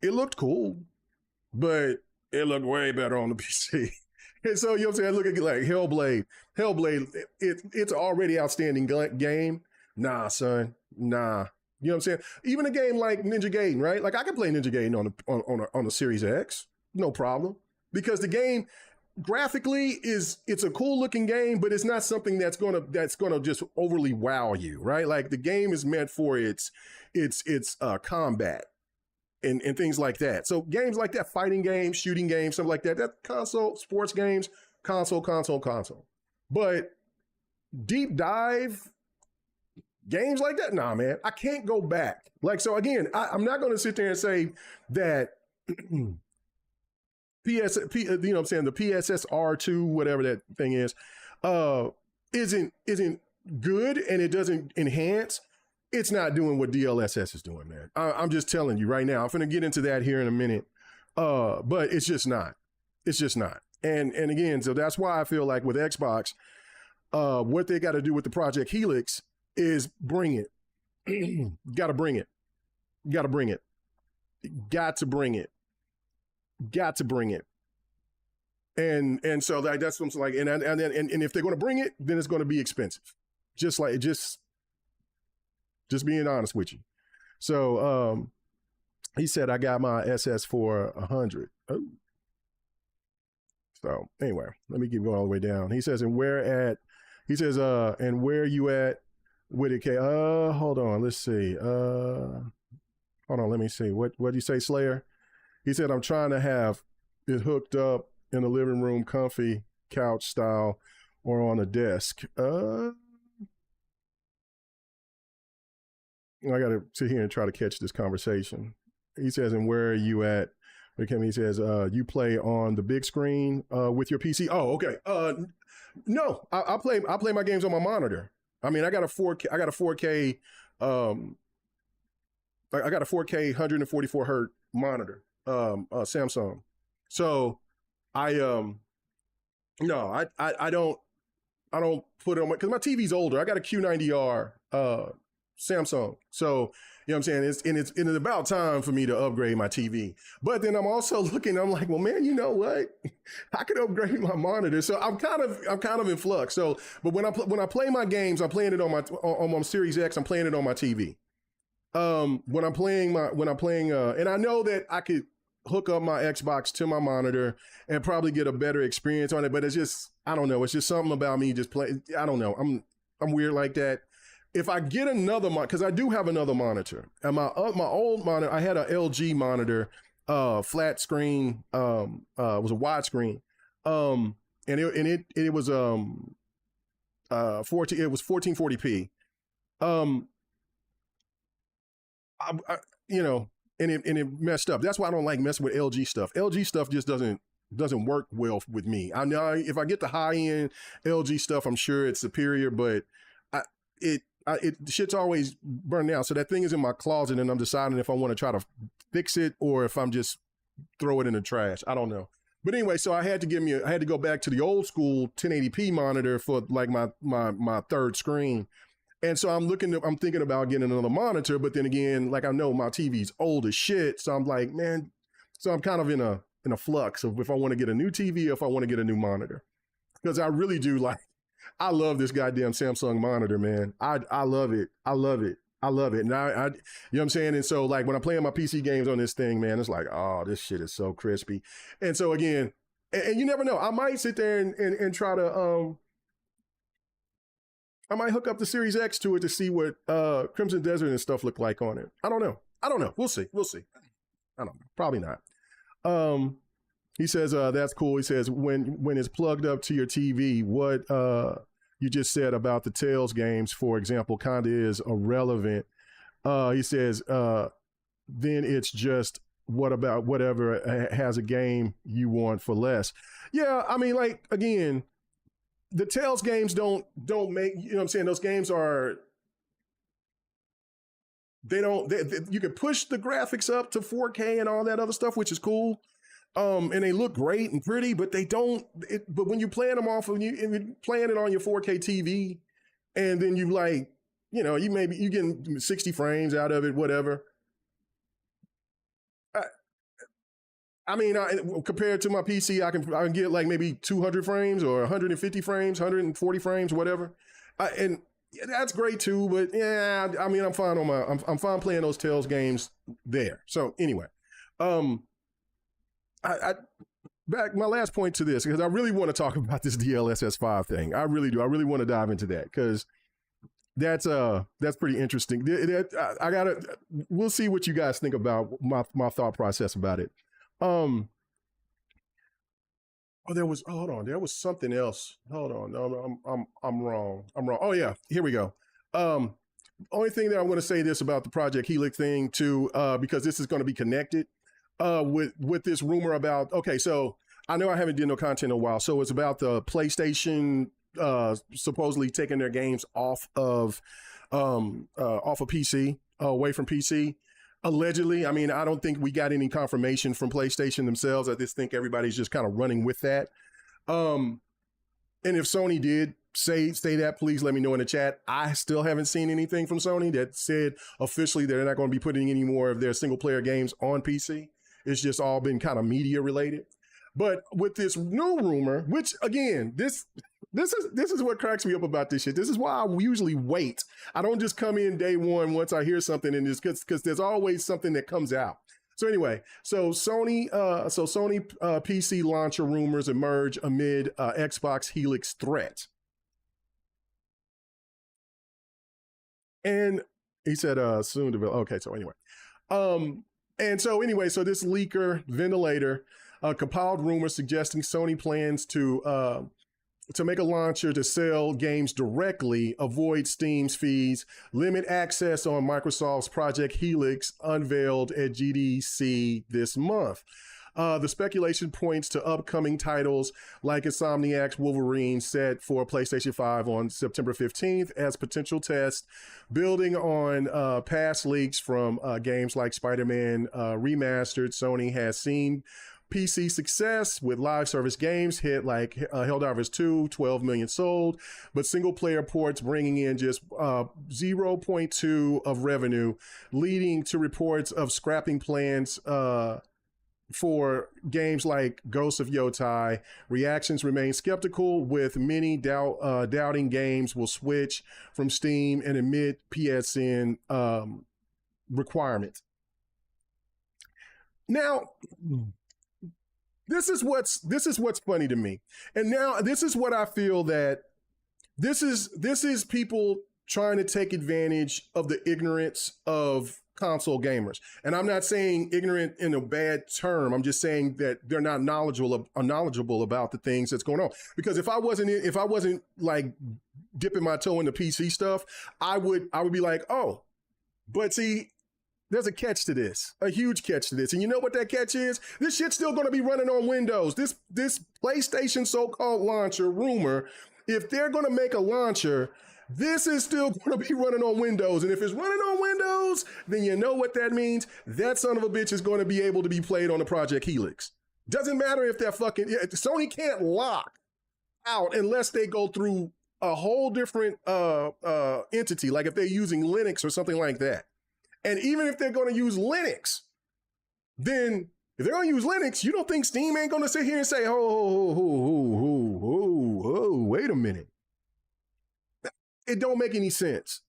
It looked cool, but it looked way better on the PC. And so, you know what I'm saying? Look at like Hellblade. It's an already outstanding game. Nah, son, nah. You know what I'm saying? Even a game like Ninja Gaiden, right? Like I can play Ninja Gaiden on the Series X, no problem, because the game graphically it's a cool looking game, but it's not something that's gonna just overly wow you, right? Like the game is meant for its combat and things like that. So games like that, fighting games, shooting games, something like that, that console, sports games, console. But deep dive games like that, nah, man, I can't go back. Like, so again, I'm not going to sit there and say that you know what I'm saying, the PSSR2, whatever that thing is, isn't good and it doesn't enhance. It's not doing what DLSS is doing, man. I'm just telling you right now. I'm going to get into that here in a minute. But it's just not. It's just not. And again, so that's why I feel like with Xbox, what they got to do with the Project Helix is bring it. Got to bring it. Got to bring it. Got to bring it. Got to bring it. And so that's what I'm like. And if they're going to bring it, then it's going to be expensive. Just being honest with you. So he said I got my SS for 100. Oh. So anyway, let me keep going all the way down. He says, and where you at with it? Hold on, let's see. Hold on, let me see. What'd you say, Slayer? He said, I'm trying to have it hooked up in the living room, comfy couch style, or on a desk. I got to sit here and try to catch this conversation. He says, and where are you at? He says, you play on the big screen with your PC? Oh, okay. No, I play my games on my monitor. I mean, I got a 4K, I got a 4K 144 hertz monitor, Samsung. So I don't put it on because my TV's older. I got a Q90R Samsung. So, you know what I'm saying? It's about time for me to upgrade my TV. But then I'm also looking, I'm like, well, man, you know what? I could upgrade my monitor. So I'm kind of in flux. So, but when I play my games, I'm playing it on my Series X, I'm playing it on my TV. When I'm playing, and I know that I could hook up my Xbox to my monitor and probably get a better experience on it, but it's just, I don't know. It's just something about me just playing. I don't know. I'm weird like that. If I get another monitor, because I do have another monitor, and my old monitor, I had an LG monitor, flat screen, it was a widescreen, and it was 1440p, and it messed up. That's why I don't like messing with LG stuff. LG stuff just doesn't work well with me. I know if I get the high end LG stuff, I'm sure it's superior, but shit's always burned out. So that thing is in my closet and I'm deciding if I want to try to fix it or if I'm just throw it in the trash. I don't know. But anyway, so I had to go back to the old school 1080p monitor for like my third screen. And so I'm thinking about getting another monitor, but then again, like I know my TV's old as shit. So I'm like, man, so I'm kind of in a flux of if I want to get a new TV or if I want to get a new monitor. Because I really do I love this goddamn Samsung monitor, man. I love it. I love it. I love it. And I you know what I'm saying? And so like when I'm playing my PC games on this thing, man, it's like, oh, this shit is so crispy. And so again, and you never know, I might sit there and try to I might hook up the Series X to it to see what Crimson Desert and stuff look like on it. I don't know. We'll see. I don't know. Probably not. He says, that's cool. He says, when it's plugged up to your TV, what you just said about the Tales games, for example, kind of is irrelevant. He says, then it's just, what about whatever has a game you want for less? Yeah, I mean, like, again, the Tales games don't make, you know what I'm saying? Those games are, you can push the graphics up to 4K and all that other stuff, which is cool. And they look great and pretty, but they don't, but when you're playing them off of you're playing it on your 4K TV, and then you like, you know, you getting 60 frames out of it, whatever. I mean, compared to my PC, I can get like maybe 200 frames or 150 frames, 140 frames, whatever. And that's great too, but yeah, I mean, I'm fine on I'm fine playing those Tales games there. So anyway, back my last point to this, because I really want to talk about this DLSS 5 thing. I really do. I really want to dive into that because that's pretty interesting. We'll see what you guys think about my thought process about it. There was something else. Hold on. I'm wrong. Oh yeah, here we go. Only thing that I'm going to say this about the Project Helix thing too, because this is going to be connected with this rumor about, okay, so I know I haven't done no content in a while, so it's about the PlayStation supposedly taking their games off of PC, away from PC. Allegedly. I mean, I don't think we got any confirmation from PlayStation themselves. I just think everybody's just kind of running with that. And if Sony did say that, please let me know in the chat. I still haven't seen anything from Sony that said officially they're not going to be putting any more of their single player games on PC. It's just all been kind of media related. But with this new rumor, which again, this is what cracks me up about this shit. This is why I usually wait. I don't just come in day one once I hear something, and it's because there's always something that comes out. So anyway, Sony PC launcher rumors emerge amid Xbox Helix threat. And he said soon to okay, so anyway. So this leaker ventilator compiled rumors suggesting Sony plans to make a launcher to sell games directly, avoid Steam's fees, limit access on Microsoft's Project Helix, unveiled at GDC this month. The speculation points to upcoming titles like Insomniac's Wolverine, set for PlayStation 5 on September 15th as potential tests, building on past leaks from games like Spider-Man Remastered. Sony has seen PC success with live service games hit like Helldivers 2, 12 million sold, but single player ports bringing in just 0.2 of revenue, leading to reports of scrapping plans for games like Ghost of Yotai. Reactions remain skeptical, with many doubting games will switch from Steam and amid PSN requirement. Now, this is what's funny to me. And now this is what I feel that this is people trying to take advantage of the ignorance of console gamers. And I'm not saying ignorant in a bad term. I'm just saying that they're not knowledgeable about the things that's going on. Because if I wasn't like dipping my toe in the PC stuff, I would be like, oh, but see, there's a catch to this, a huge catch to this. And you know what that catch is? This shit's still going to be running on Windows. This PlayStation so-called launcher rumor, if they're going to make a launcher, this is still going to be running on Windows. And if it's running on Windows, then you know what that means. That son of a bitch is going to be able to be played on the Project Helix. Doesn't matter if they're Sony can't lock out unless they go through a whole different entity, like if they're using Linux or something like that. And even if they're going to use Linux, then if they're going to use Linux, you don't think Steam ain't going to sit here and say, oh, wait a minute. It don't make any sense.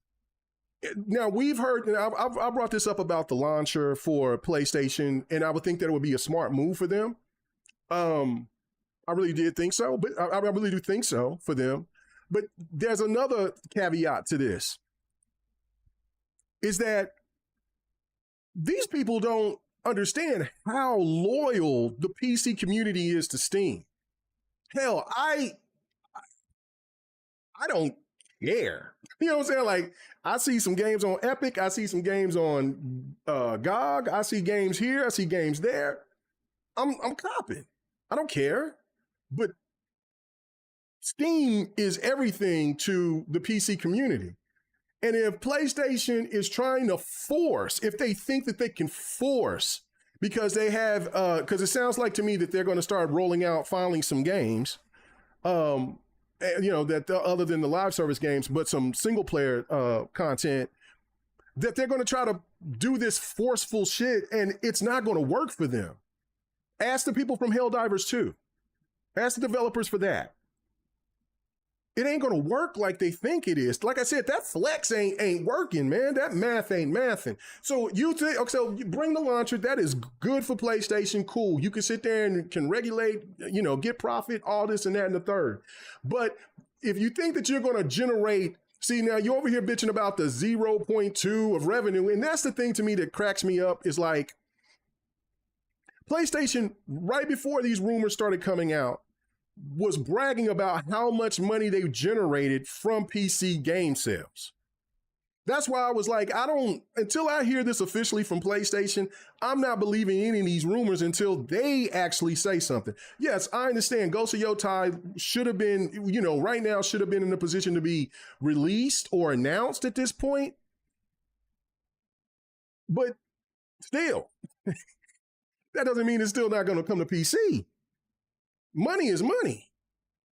Now, we've heard, and I brought this up about the launcher for PlayStation, and I would think that it would be a smart move for them. I really did think so, but I really do think so for them. But there's another caveat to this, is that these people don't understand how loyal the PC community is to Steam. Hell, I don't care. You know what I'm saying? Like, I see some games on Epic, I see some games on GOG, I see games here, I see games there. I'm copping. I don't care. But Steam is everything to the PC community. And if PlayStation is trying to force, if they think that they can force, because they have, because it sounds like to me that they're going to start rolling out finally some games, that other than the live service games, but some single player content, that they're going to try to do this forceful shit, and it's not going to work for them. Ask the people from Helldivers 2. Ask the developers for that. It ain't gonna work like they think it is. Like I said, that flex ain't working, man. That math ain't mathing. So you think, okay, so you bring the launcher. That is good for PlayStation. Cool. You can sit there and can regulate, get profit, all this and that and the third. But if you think that you're gonna generate, see, now you're over here bitching about the 0.2 of revenue, and that's the thing to me that cracks me up, is like PlayStation, right before these rumors started coming out, was bragging about how much money they generated from PC game sales. That's why I was like, until I hear this officially from PlayStation, I'm not believing any of these rumors until they actually say something. Yes, I understand Ghost of Yotai should have been, right now should have been in a position to be released or announced at this point. But still, that doesn't mean it's still not going to come to PC. Money is money.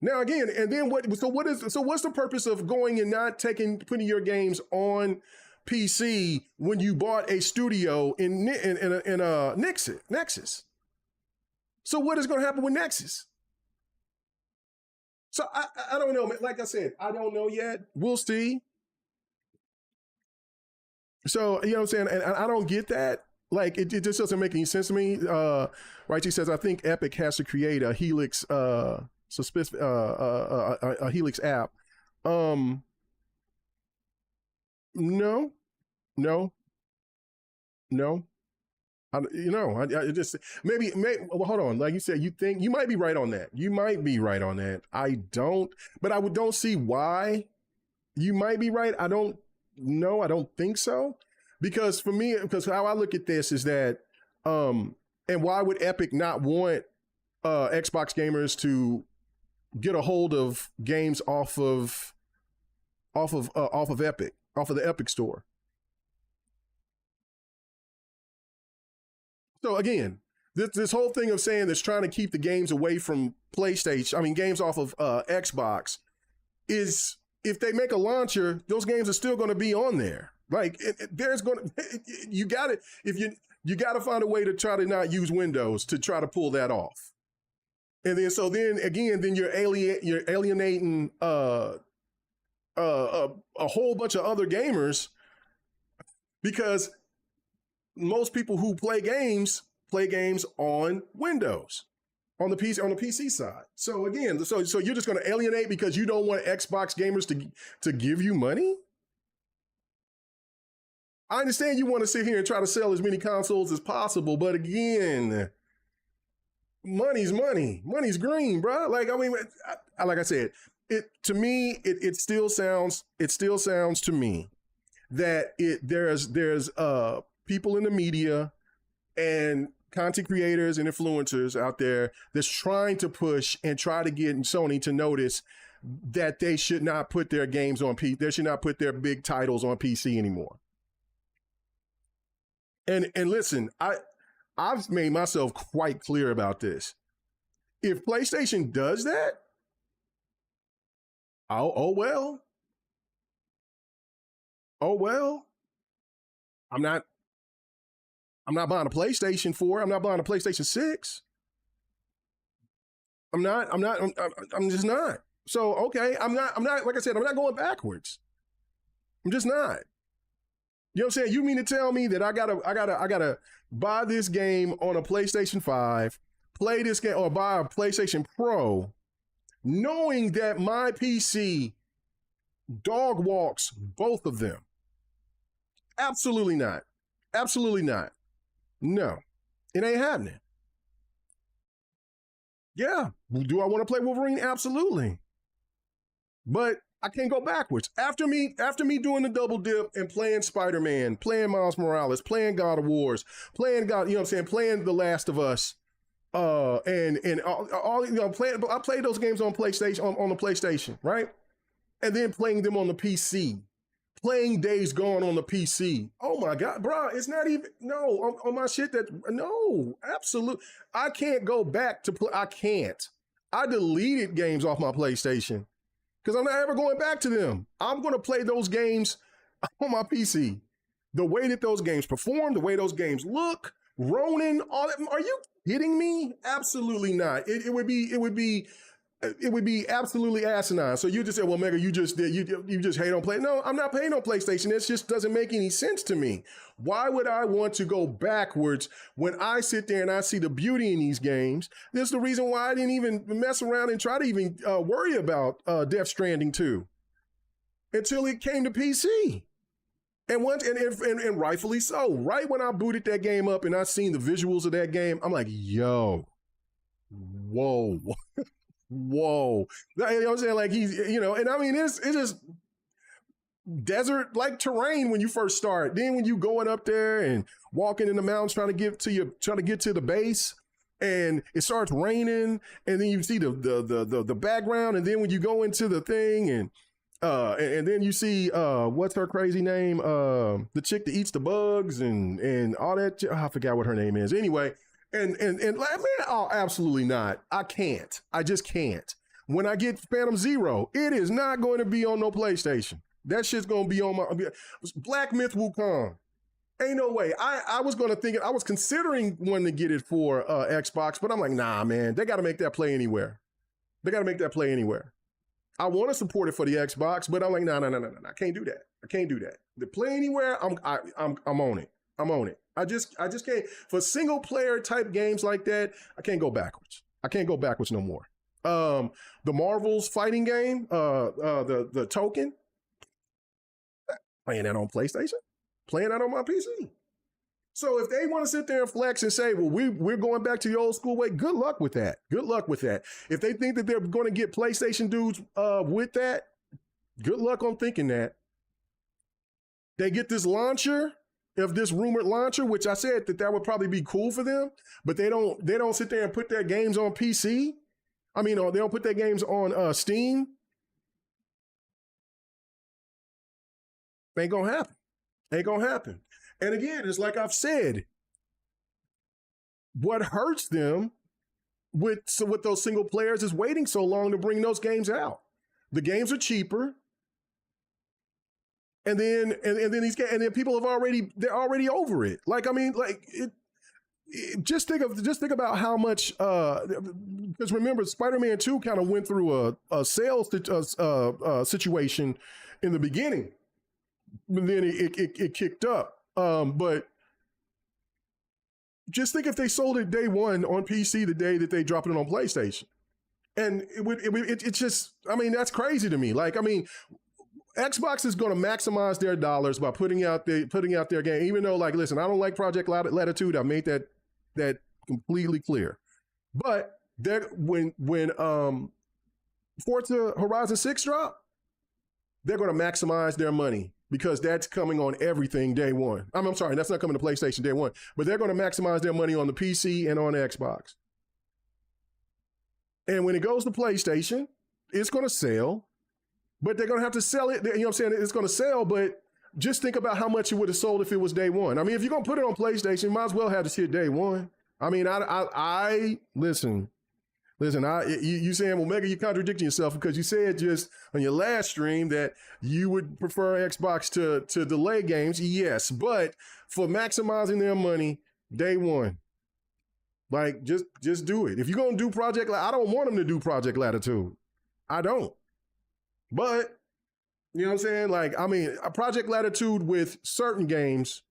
Now again, and then what's the purpose of going and not putting your games on PC when you bought a studio in Nexus? So what is going to happen with Nexus? So I don't know. Like I said, I don't know yet. We'll see. So, you know what I'm saying? And I don't get that. Like, it just doesn't make any sense to me. Right? She says, I think Epic has to create a Helix, a Helix app. No. I just maybe. Well, hold on. Like you said, you might be right on that. I don't see why you might be right. I don't know. I don't think so. Because for me, how I look at this is that, and why would Epic not want Xbox gamers to get a hold of games off of Epic, off of the Epic store? So again, this whole thing of saying that's trying to keep the games away from PlayStation, games off of Xbox, is if they make a launcher, those games are still going to be on there. Like you got to find a way to try to not use Windows to try to pull that off. And then you're alienating a whole bunch of other gamers, because most people who play games on Windows, on the PC side. So again, so you're just going to alienate because you don't want Xbox gamers to give you money? I understand you want to sit here and try to sell as many consoles as possible, but again, money's money. Money's green, bro. Like, like I said, it still sounds to me that there's people in the media and content creators and influencers out there that's trying to push and try to get Sony to notice that they should not put their games on PC. They should not put their big titles on PC anymore. And listen, I've made myself quite clear about this. If PlayStation does that, oh well. I'm not buying a PlayStation 4. I'm not buying a PlayStation 6. I'm just not. So, okay, I'm not, like I said, I'm not going backwards. I'm just not. You know what I'm saying? You mean to tell me that I gotta buy this game on a PlayStation 5, play this game, or buy a PlayStation Pro, knowing that my PC Dog walks both of them. Absolutely not. Absolutely not. No, it ain't happening. Yeah. Do I want to play Wolverine? Absolutely. But I can't go backwards. After me doing the double dip and playing Spider-Man, playing Miles Morales, playing God of Wars, playing God, you know what I'm saying, playing The Last of Us, and all you know, I played those games on PlayStation on the PlayStation, right? And then playing them on the PC. Playing Days Gone on the PC. Oh my God, bro, it's not even, no, on my shit that, no, absolutely. I can't go back to play, I can't. I deleted games off my PlayStation because I'm not ever going back to them. I'm going to play those games on my PC. The way that those games perform, the way those games look, Ronin, all that. Are you kidding me? Absolutely not. It would be absolutely asinine. So you just say, well, Mega, you just hate on play. No, I'm not paying on PlayStation. It just doesn't make any sense to me. Why would I want to go backwards when I sit there and I see the beauty in these games? This is the reason why I didn't even mess around and try to even worry about Death Stranding 2 until it came to PC. And once and rightfully so. Right when I booted that game up and I seen the visuals of that game, I'm like, yo, whoa. Whoa. You know what I'm saying? Like he's, you know, and I mean, it's just desert like terrain when you first start. Then when you going up there and walking in the mountains trying to get to the base and it starts raining and then you see the background and then when you go into the thing and then you see what's her crazy name? The chick that eats the bugs and all that. Oh, I forgot what her name is. Anyway, and like, man, oh, absolutely not. I can't. I just can't. When I get Phantom Zero, it is not going to be on no PlayStation. That shit's going to be on my Black Myth Wukong. Ain't no way. I was going to think, I was considering wanting to get it for Xbox, but I'm like, nah, man, they got to make that play anywhere. They got to make that play anywhere. I want to support it for the Xbox, but I'm like, no, I can't do that. I can't do that. The play anywhere, I'm on it. I'm on it. I just can't. For single player type games like that, I can't go backwards. I can't go backwards no more. The Marvel's fighting game, the Token, playing that on PlayStation, playing that on my PC. So if they want to sit there and flex and say, well, we're going back to the old school way, good luck with that. Good luck with that. If they think that they're going to get PlayStation dudes with that, good luck on thinking that. They get this launcher, of this rumored launcher, which I said that would probably be cool for them, but they don't sit there and put their games on PC. I mean, they don't put their games on Steam. Ain't gonna happen. Ain't gonna happen. And again, it's like I've said, what hurts them with those single players is waiting so long to bring those games out. The games are cheaper. And then people they're already over it. Like, I mean, like just think about how much because remember Spider-Man 2 kind of went through a sales situation in the beginning. And then it kicked up. But just think if they sold it day one on PC the day that they dropped it on PlayStation. And it's just, I mean, that's crazy to me. Like, I mean, Xbox is going to maximize their dollars by putting out their game, even though, like, listen, I don't like Project Latitude. I made that completely clear. But when Forza Horizon 6 drop, they're going to maximize their money because that's coming on everything day one. I'm sorry, that's not coming to PlayStation day one, but they're going to maximize their money on the PC and on Xbox. And when it goes to PlayStation, it's going to sell. But they're going to have to sell it. You know what I'm saying? It's going to sell, but just think about how much it would have sold if it was day one. I mean, if you're going to put it on PlayStation, you might as well have this hit day one. I mean, I listen, you saying, well, Mega, you're contradicting yourself because you said just on your last stream that you would prefer Xbox to delay games. Yes, but for maximizing their money, day one. Like, just do it. If you're going to do I don't want them to do Project Latitude. I don't. But, you know what I'm saying? Like, I mean, a Project Latitude with certain games,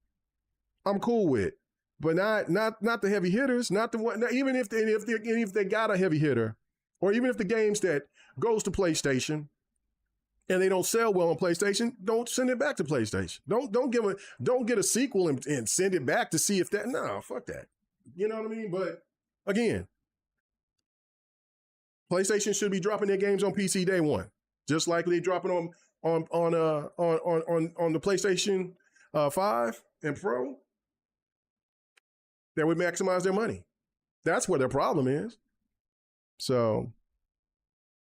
I'm cool with. But not the heavy hitters, not the one, even if they got a heavy hitter, or even if the games that goes to PlayStation, and they don't sell well on PlayStation, don't send it back to PlayStation. Don't get a sequel and send it back to see if that. No, fuck that. You know what I mean? But again, PlayStation should be dropping their games on PC day one, just like they dropping on the PlayStation 5 and Pro. That would maximize their money. That's where their problem is. So,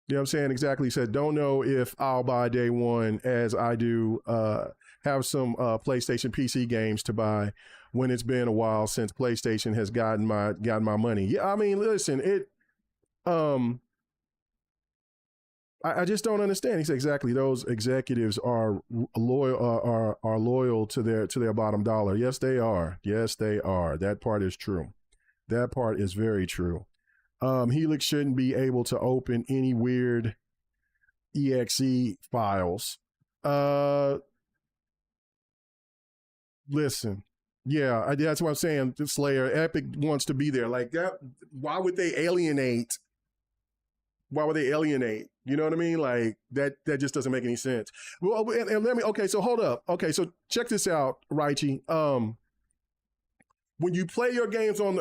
you know what I'm saying? Exactly. He said, don't know if I'll buy day one as I do have some PlayStation PC games to buy when it's been a while since PlayStation has gotten my money. Yeah, I mean, listen, I just don't understand. He said exactly. Those executives are loyal to their bottom dollar. Yes, they are. Yes, they are. That part is true. That part is very true. Helix shouldn't be able to open any weird exe files. Listen. Yeah, that's what I'm saying. Slayer, Epic wants to be there. Like that. Why would they alienate? You know what I mean? Like that just doesn't make any sense. Well, and let me, okay, so hold up. Okay, so check this out, Raichi. When you play your games on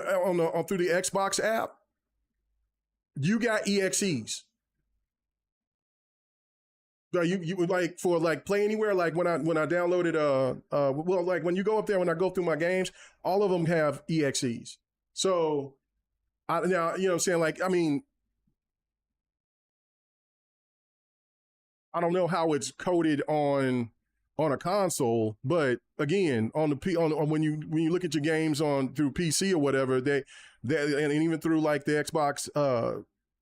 through the Xbox app, you got EXEs. So you like for like Play Anywhere, like when I downloaded well, like when you go up there, when I go through my games, all of them have EXEs. So now, you know what I'm saying? Like, I mean, I don't know how it's coded on a console, but again, on when you look at your games on through PC or whatever, they and even through like the Xbox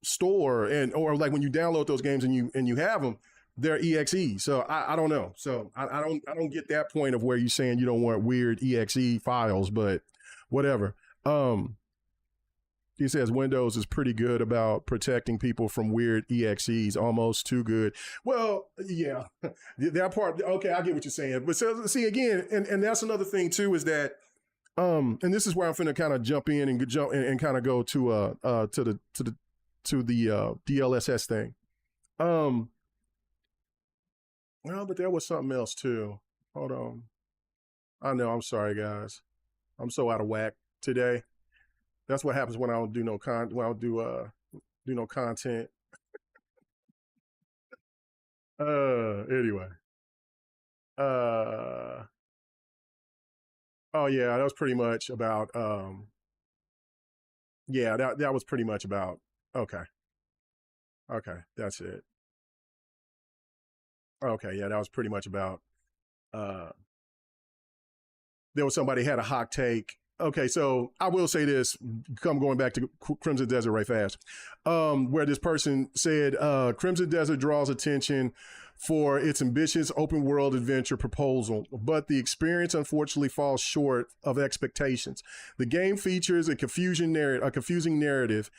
store or like when you download those games and you have them, they're EXE. So I don't know. So I don't get that point of where you're saying you don't want weird EXE files, but whatever. He says Windows is pretty good about protecting people from weird EXEs, almost too good. Well, yeah, that part. Okay, I get what you're saying. But so, see, again, and that's another thing too, is that, and this is where I'm finna kind of jump in and kind of go to the DLSS thing. Well, but there was something else too. Hold on. I know. I'm sorry, guys. I'm so out of whack today. That's what happens when I don't do no do no content. Anyway. Oh yeah, that was pretty much about yeah, that was pretty much about okay. Okay, that's it. Okay, yeah, that was pretty much about there was somebody had a hot take. Okay, so I will say this, going back to Crimson Desert right fast, where this person said Crimson Desert draws attention for its ambitious open world adventure proposal, but the experience unfortunately falls short of expectations. The game features a confusing narrative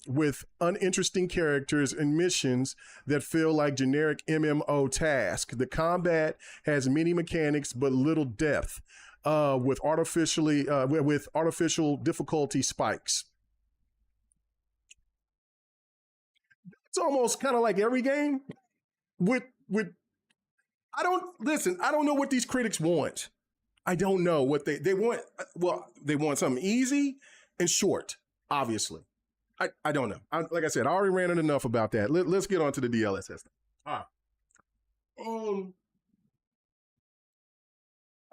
with uninteresting characters and missions that feel like generic MMO tasks. The combat has many mechanics but little depth. With artificial difficulty spikes. It's almost kind of like every game with I don't know what these critics want. I don't know what they want. Well, they want something easy and short, obviously. I don't know. Like I said, I already ranted enough about that. Let's get on to the DLSS thing. All right.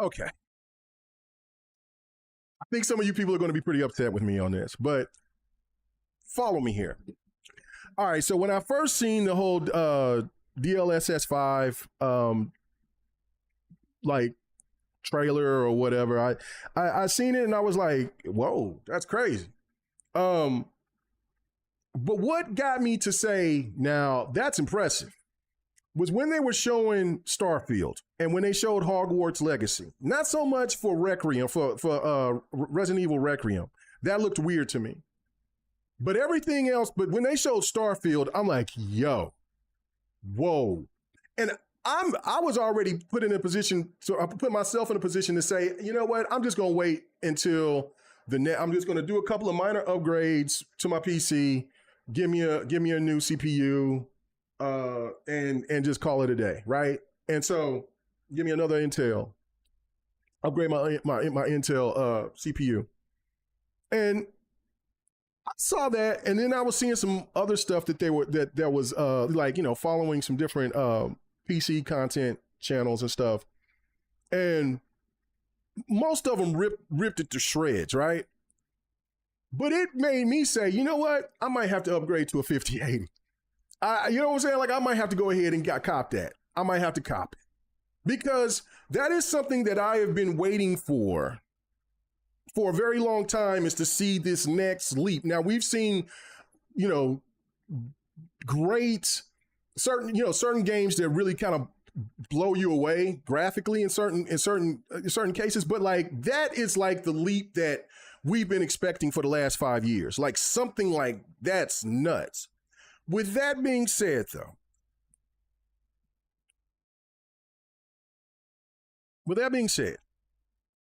Okay. I think some of you people are going to be pretty upset with me on this, but follow me here. All right, so when I first seen the whole DLSS 5 like trailer or whatever, I seen it and I was like, whoa, that's crazy. But what got me to say, now that's impressive, was when they were showing Starfield and when they showed Hogwarts Legacy. Not so much for Requiem, for Resident Evil Requiem. That looked weird to me. But everything else, but when they showed Starfield, I'm like, yo, whoa. And I was already put in a position, so I put myself in a position to say, you know what, I'm just gonna wait until I'm just gonna do a couple of minor upgrades to my PC, give me a new CPU, and just call it a day, right? And so give me another Intel, upgrade my Intel CPU. And I saw that, and then I was seeing some other stuff that that was like, you know, following some different PC content channels and stuff, and most of them ripped it to shreds, right? But it made me say, you know what? I might have to upgrade to a 5080. You know what I'm saying? Like, I might have to go ahead and cop that. I might have to cop it, because that is something that I have been waiting for a very long time, is to see this next leap. Now, we've seen, you know, great certain games that really kind of blow you away graphically in certain cases, but like, that is like the leap that we've been expecting for the last 5 years. Like, something like that's nuts. With that being said, though,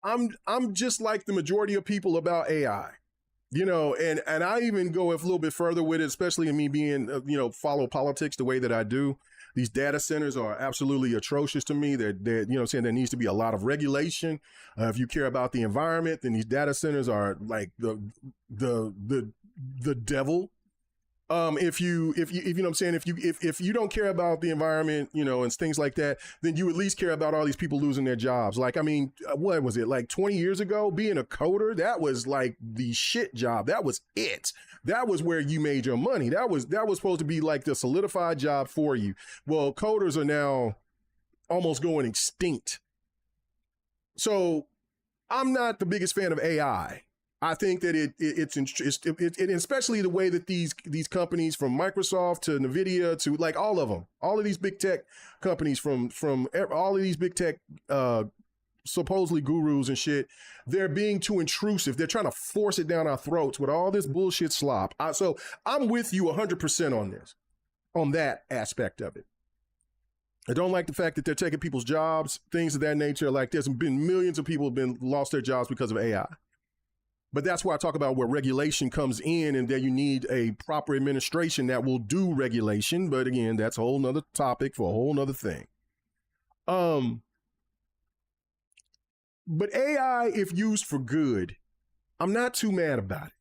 I'm just like the majority of people about AI, you know, and I even go a little bit further with it, especially in me being, you know, follow politics the way that I do. These data centers are absolutely atrocious to me. They're you know what I'm saying, there needs to be a lot of regulation. If you care about the environment, then these data centers are like the devil. If you know what I'm saying, if you don't care about the environment, you know, and things like that, then you at least care about all these people losing their jobs. Like, I mean, what was it, like 20 years ago, being a coder, that was like the shit job. That was it. That was where you made your money. That was supposed to be like the solidified job for you. Well, coders are now almost going extinct. So I'm not the biggest fan of AI. I think that it's especially the way that these companies, from Microsoft to NVIDIA to like all of these big tech companies, from all of these big tech supposedly gurus and shit, they're being too intrusive. They're trying to force it down our throats with all this bullshit slop. So I'm with you 100% on this, on that aspect of it. I don't like the fact that they're taking people's jobs, things of that nature. Like, there's been millions of people have been lost their jobs because of AI. But that's why I talk about where regulation comes in, and that you need a proper administration that will do regulation. But again, that's a whole nother topic for a whole nother thing. But AI, if used for good, I'm not too mad about it.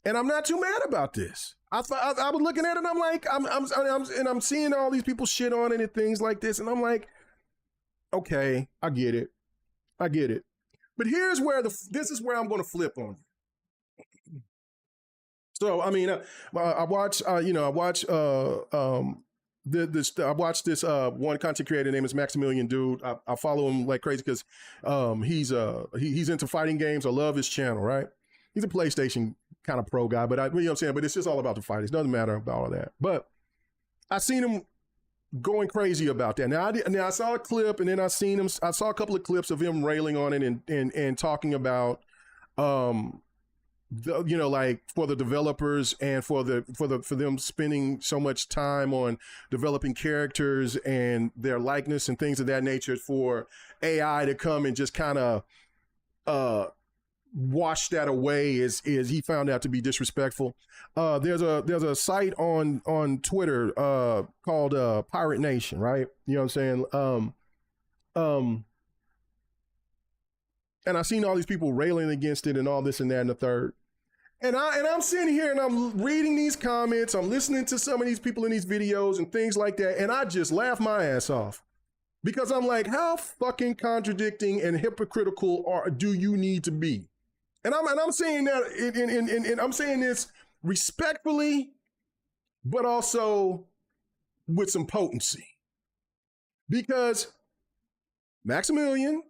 And I'm not too mad about this. I was looking at it, and I'm like, I'm seeing all these people shit on it and things like this, and I'm like, okay, I get it. But here's where this is where I'm going to flip on. So, I mean, I watched this one content creator named is Maximilian Dude. I follow him like crazy because he's into fighting games. I love his channel, right? He's a PlayStation kind of pro guy, but you know what I'm saying? But it's just all about the fight. It doesn't matter about all that. But I seen him going crazy about that. Now I saw a clip, and then I saw a couple of clips of him railing on it and talking about you know, like, for the developers and for them spending so much time on developing characters and their likeness and things of that nature, for AI to come and just kind of wash that away is he found out to be disrespectful. There's a site on Twitter called Pirate Nation, right? You know what I'm saying? And I've seen all these people railing against it and all this and that and the third. And I'm sitting here and I'm reading these comments. I'm listening to some of these people in these videos and things like that. And I just laugh my ass off, because I'm like, how fucking contradicting and hypocritical do you need to be? And I'm saying that, and I'm saying this respectfully, but also with some potency, because Maximilian,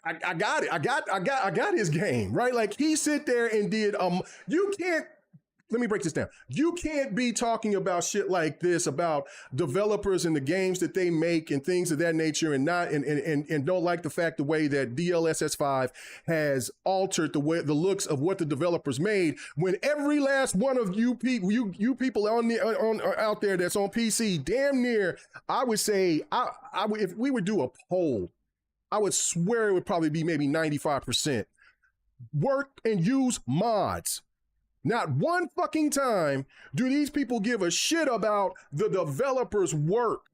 I got it. I got his game, right? Like, he sit there and did, you can't, let me break this down. You can't be talking about shit like this about developers and the games that they make and things of that nature, and not, and don't like the fact the way that DLSS 5 has altered the looks of what the developers made, when every last one of you people, you people out there that's on PC, damn near, I would say, if we would do a poll, I would swear it would probably be maybe 95% work and use mods. Not one fucking time do these people give a shit about the developer's work.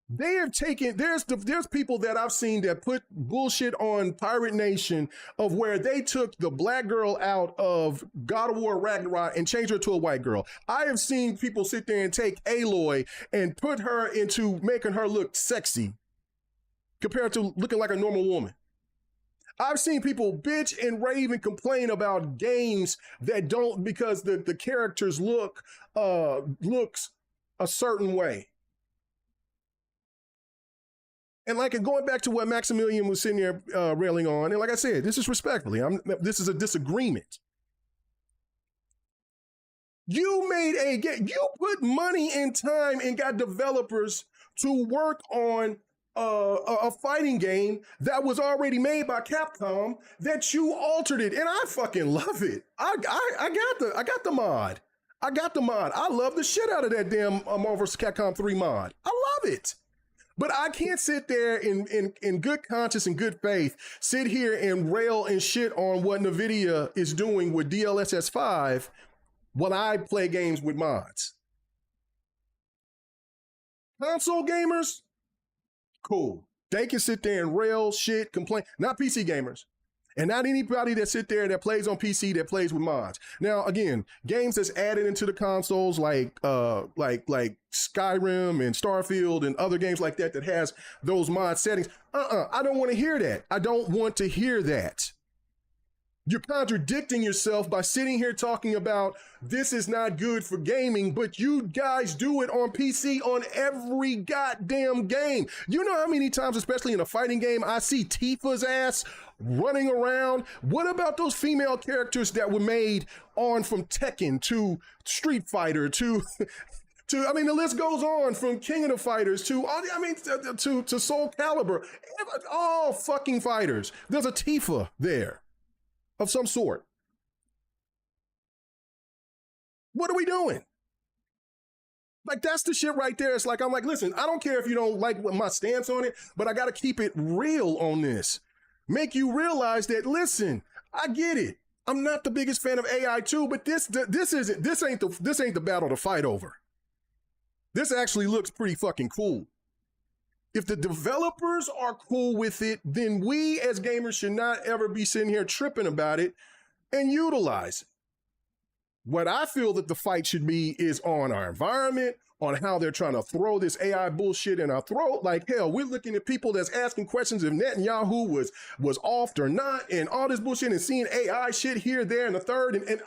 They have taken, there's people that I've seen that put bullshit on Pirate Nation of where they took the black girl out of God of War Ragnarok and changed her to a white girl. I have seen people sit there and take Aloy and put her into making her look sexy compared to looking like a normal woman. I've seen people bitch and rave and complain about games that don't, because the characters looks a certain way. And like going back to what Maximilian was sitting there railing on, and like I said, this is respectfully, this is a disagreement. You made a game, you put money and time and got developers to work on a fighting game that was already made by Capcom, that you altered it, and I fucking love it. I got the mod. I got the mod. I love the shit out of that damn Marvel vs. Capcom 3 mod. I love it. But I can't sit there in good conscience and good faith, sit here and rail and shit on what NVIDIA is doing with DLSS 5 while I play games with mods. Console gamers, cool. They can sit there and rail shit, complain. Not PC gamers. And not anybody that sit there that plays on PC that plays with mods. Now, again, games that's added into the consoles like Skyrim and Starfield and other games like that has those mod settings. I don't want to hear that. I don't want to hear that. You're contradicting yourself by sitting here talking about this is not good for gaming, but you guys do it on PC on every goddamn game. You know how many times, especially in a fighting game, I see Tifa's ass running around? What about those female characters that were made on from Tekken to Street Fighter to I mean, the list goes on, from King of the Fighters to Soul Calibur, all fucking fighters. There's a Tifa there of some sort. What are we doing? Like, that's the shit right there. It's like, I'm like, listen, I don't care if you don't like my stance on it, but I got to keep it real on this. Make you realize that, listen, I get it. I'm not the biggest fan of AI too, but this ain't the battle to fight over. This actually looks pretty fucking cool. If the developers are cool with it, then we as gamers should not ever be sitting here tripping about it and utilize it. What I feel that the fight should be is on our environment, on how they're trying to throw this AI bullshit in our throat. Like, hell, we're looking at people that's asking questions if Netanyahu was off or not, and all this bullshit, and seeing AI shit here, there, and the third. And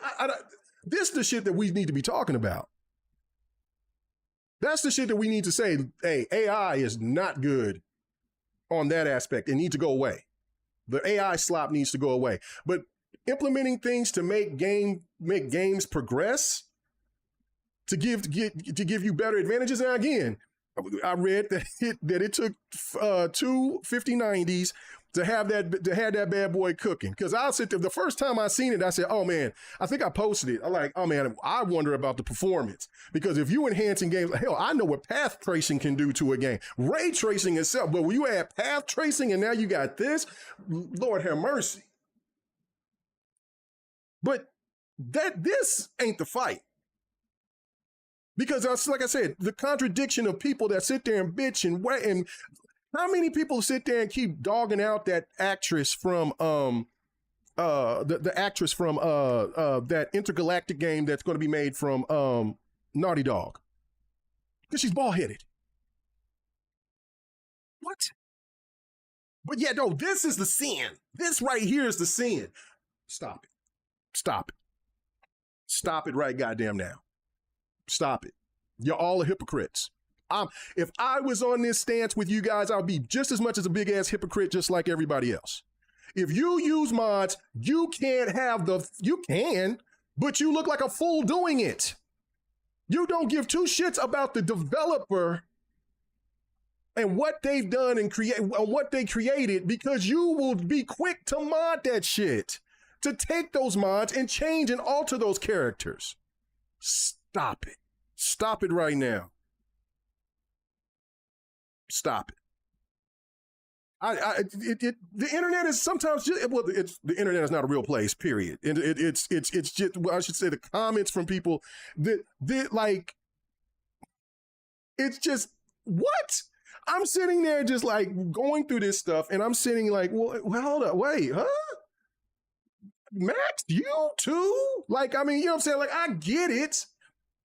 this is the shit that we need to be talking about. That's the shit that we need to say, hey, AI is not good on that aspect. It needs to go away. The AI slop needs to go away. But implementing things to make games progress, to give you better advantages. And again, I read that it took two 5090s to have that bad boy cooking. Because I'll sit there, the first time I seen it, I said, oh man, I think I posted it. I'm like, oh man, I wonder about the performance. Because if you enhancing games, hell, I know what path tracing can do to a game. Ray tracing itself, but when you add path tracing and now you got this, Lord have mercy. But this ain't the fight. Because like I said, the contradiction of people that sit there and bitch and wait, and how many people sit there and keep dogging out that actress from the actress from that intergalactic game that's going to be made from Naughty Dog? Because she's bald-headed. What? But yeah, no, this is the sin. This right here is the sin. Stop it. Stop it. Stop it right goddamn now. Stop it. You're all hypocrites. If I was on this stance with you guys, I'll be just as much as a big ass hypocrite, just like everybody else. If you use mods, you can't have you can, but you look like a fool doing it. You don't give two shits about the developer and what they've done and what they created, because you will be quick to mod that shit, to take those mods and change and alter those characters. Stop it. Stop it right now. Stop it. The internet is sometimes just, well, the internet is not a real place, period. And it's just, well, I should say the comments from people that like, it's just, what? I'm sitting there just like going through this stuff and I'm sitting like, well hold up, wait, huh? Max, you too? Like, I mean, you know what I'm saying? Like, I get it.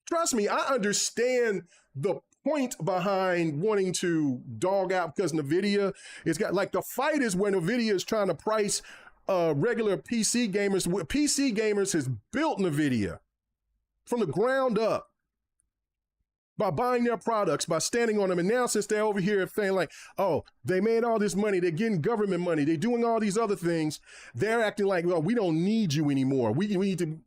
Trust me, I understand the point behind wanting to dog out because NVIDIA, it's got like the fight is where NVIDIA is trying to price regular PC gamers. PC gamers has built NVIDIA from the ground up by buying their products, by standing on them. And now since they're over here saying like, oh, they made all this money, they're getting government money, they're doing all these other things, they're acting like, well, we don't need you anymore. We need to,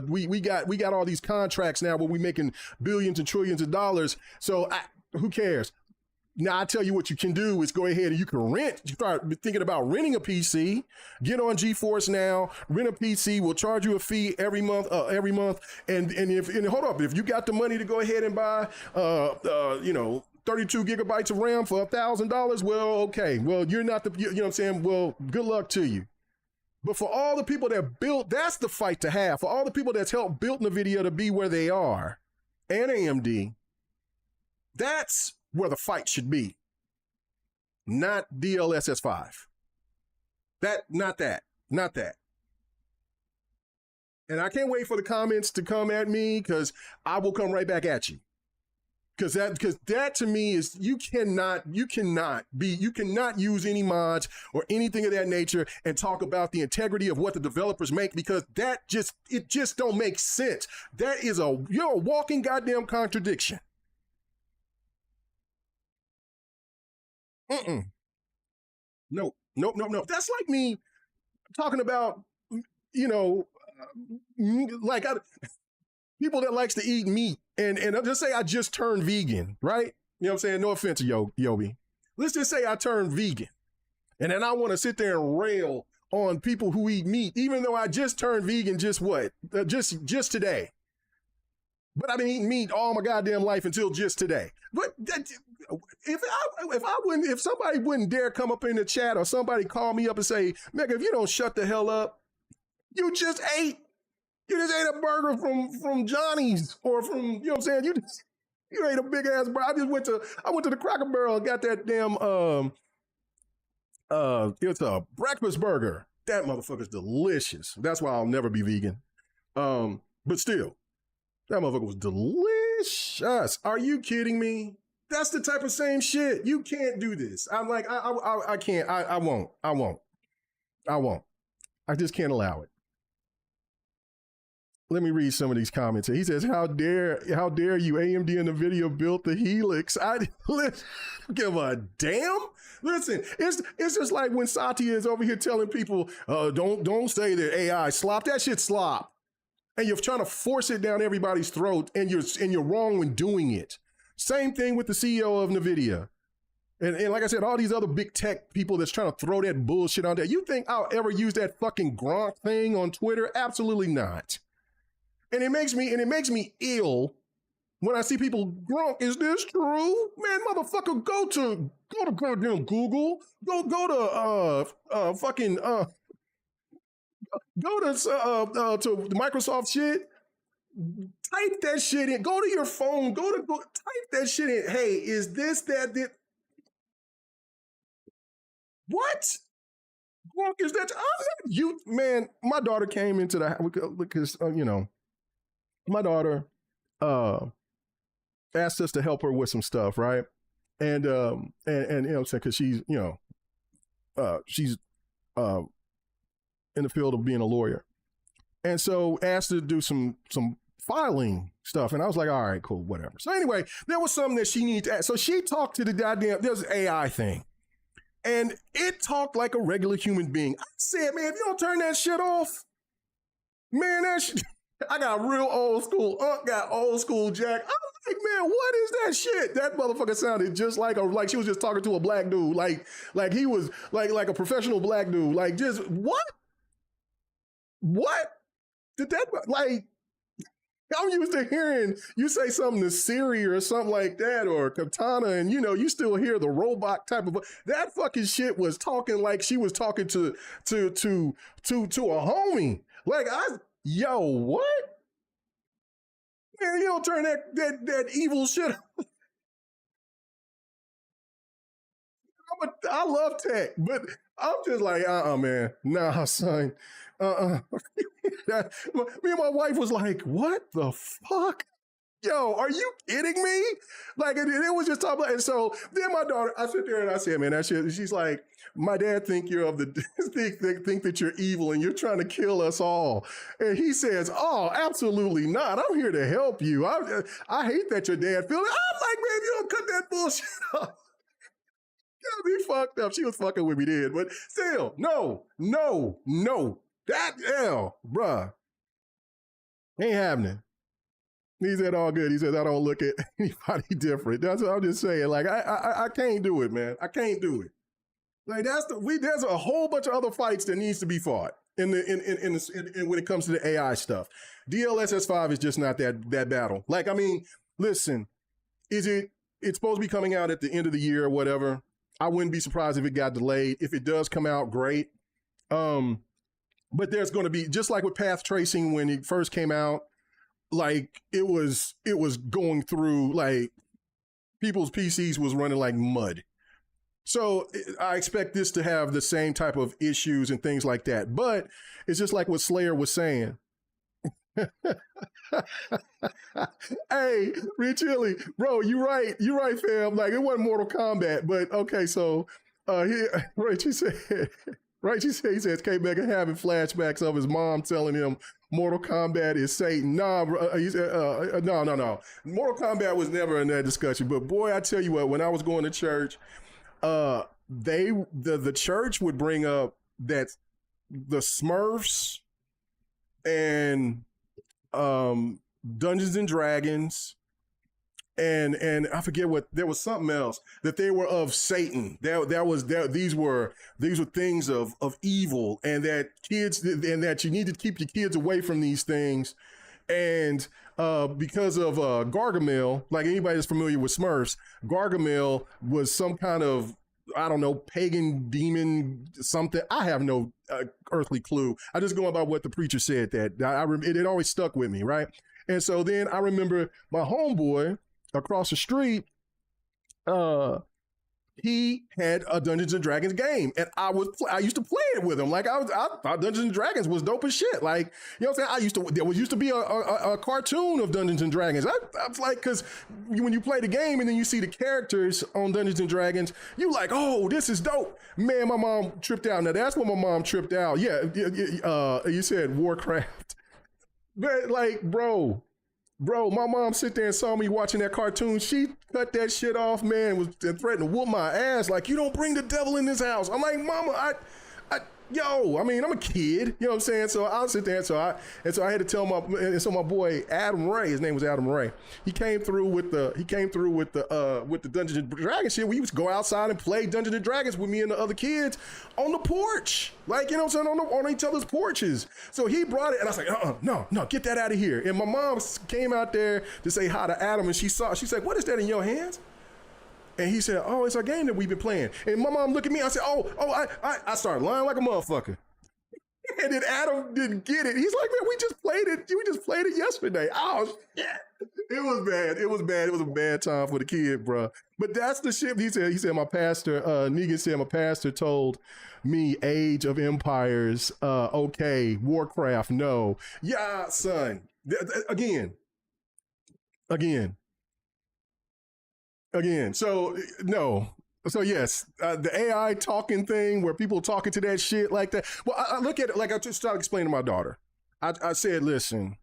we got all these contracts now where we're making billions and trillions of dollars. So who cares? Now I tell you what you can do is go ahead and you can rent. You start thinking about renting a PC. Get on GeForce Now, rent a PC. We'll charge you a fee every month. And hold up, if you got the money to go ahead and buy, 32 gigabytes of RAM for $1,000, well, okay. Well, you're not the, you know what I'm saying? Well, good luck to you. But for all the people that built, that's the fight to have. For all the people that's helped build NVIDIA to be where they are, and AMD, that's where the fight should be, not DLSS 5. Not that. And I can't wait for the comments to come at me because I will come right back at you. Because that to me is, you cannot use any mods or anything of that nature and talk about the integrity of what the developers make, because it just don't make sense. You're a walking goddamn contradiction. No. That's like me talking about, like people that likes to eat meat and I'll just say I just turned vegan, right? You know what I'm saying? No offense to Yobi. Let's just say I turned vegan. And then I want to sit there and rail on people who eat meat, even though I just turned vegan just today. But I've been eating meat all my goddamn life until just today. But if somebody wouldn't dare come up in the chat or somebody call me up and say, Mega, if you don't shut the hell up, you just ate a burger from Johnny's or from, you know what I'm saying? You ate a big ass burger. I went to the Cracker Barrel and got that damn it's a breakfast burger. That motherfucker's delicious. That's why I'll never be vegan. But still, that motherfucker was delicious. Are you kidding me? That's the type of same shit. You can't do this. I'm like, I can't. I won't. I just can't allow it. Let me read some of these comments. He says, how dare you, AMD and NVIDIA built the Helix. I don't give a damn. Listen, it's just like when Satya is over here telling people, don't say that AI slop. That shit slop. And you're trying to force it down everybody's throat, and you're wrong when doing it. Same thing with the CEO of NVIDIA. And like I said, all these other big tech people that's trying to throw that bullshit on there. You think I'll ever use that fucking Gronk thing on Twitter? Absolutely not. And it makes me ill when I see people, Gronk, is this true? Man, motherfucker, go to goddamn Google. Go to Microsoft shit. Type that shit in. Go to your phone. Type that shit in. Hey, is this that? What? Gronk, is that? You, man, my daughter came into the house because my daughter asked us to help her with some stuff, right? And because she's in the field of being a lawyer, and so asked her to do some filing stuff, and I was like, all right, cool, whatever. So anyway, there was something that she needed to add. So she talked to the goddamn, there's an AI thing, and it talked like a regular human being. I said, man, if you don't turn that shit off, man, that shit. I got real old school. Got old school Jack. I'm like, man, what is that shit? That motherfucker sounded just like she was just talking to a black dude, like he was like a professional black dude. Like, just what? What did that like? I'm used to hearing you say something to Siri or something like that, or Katana, and you still hear the robot type of. That fucking shit was talking like she was talking to a homie. Like yo, what? Man, you don't turn that evil shit. I love tech, but I'm just like, man, nah, son. Me and my wife was like, what the fuck? Yo, are you kidding me? Like, it was just talking. And so then my daughter, I sit there and I said, man, that shit. She's like, my dad think you're of the think that you're evil and you're trying to kill us all. And he says, oh, absolutely not. I'm here to help you. I hate that your dad feels. I'm like, man, you don't cut that bullshit off. Be fucked up. She was fucking with me then, but still, no. That hell, bruh, ain't happening. He said, all good. He says, I don't look at anybody different. That's what I'm just saying. Like, I can't do it, man. I can't do it. Like, there's a whole bunch of other fights that needs to be fought in when it comes to the AI stuff. DLSS 5 is just not that battle. Like, I mean, listen, it's supposed to be coming out at the end of the year or whatever. I wouldn't be surprised if it got delayed. If it does come out, great. But there's going to be, just like with path tracing when it first came out, like it was going through, like people's PCs was running like mud. So I expect this to have the same type of issues and things like that. But it's just like what Slayer was saying. Hey, Rich Chili, bro, you right, fam. Like, it wasn't Mortal Kombat, but okay, so he says K Mega having flashbacks of his mom telling him Mortal Kombat is Satan. Nah, no. Mortal Kombat was never in that discussion. But boy, I tell you what, when I was going to church, the church would bring up that the Smurfs and Dungeons and Dragons and I forget what, there was something else that they were of Satan. These were things of evil, and that you need to keep your kids away from these things. And because of Gargamel, like anybody that's familiar with Smurfs, Gargamel was some kind of, I don't know, pagan demon, something. I have no earthly clue. I just go about what the preacher said. That it always stuck with me, right? And so then I remember my homeboy across the street, he had a Dungeons and Dragons game, and I used to play it with him. Like I thought Dungeons and Dragons was dope as shit. Like, you know what I'm saying? There used to be a cartoon of Dungeons and Dragons. I was like, because when you play the game and then you see the characters on Dungeons and Dragons, you like, oh, this is dope. Man, my mom tripped out. Now that's when my mom tripped out. Yeah, you said Warcraft. But like, bro, my mom sit there and saw me watching that cartoon. She cut that shit off, man, and threatened to whoop my ass. Like, you don't bring the devil in this house. I'm like, mama, I mean, I'm a kid, you know what I'm saying? So I'll sit there. So I had to tell my boy Adam Ray, his name was Adam Ray. He came through with the Dungeons and Dragons shit. We used to go outside and play Dungeons and Dragons with me and the other kids on the porch, like, you know what I'm saying, on each other's porches. So he brought it, and I was like, no, get that out of here. And my mom came out there to say hi to Adam, and she said, what is that in your hands? And he said, oh, it's our game that we've been playing. And my mom looked at me. I said, I started lying like a motherfucker. And then Adam didn't get it. He's like, man, we just played it. We just played it yesterday. Oh, shit. It was bad. It was bad. It was a bad time for the kid, bro. But that's the shit. He said my pastor, Negan said my pastor told me Age of Empires, okay, Warcraft, no. Yeah, son. Again. So no. So yes, the AI talking thing where people talking to that shit like that. Well, I look at it like I just started explaining to my daughter. I said, listen,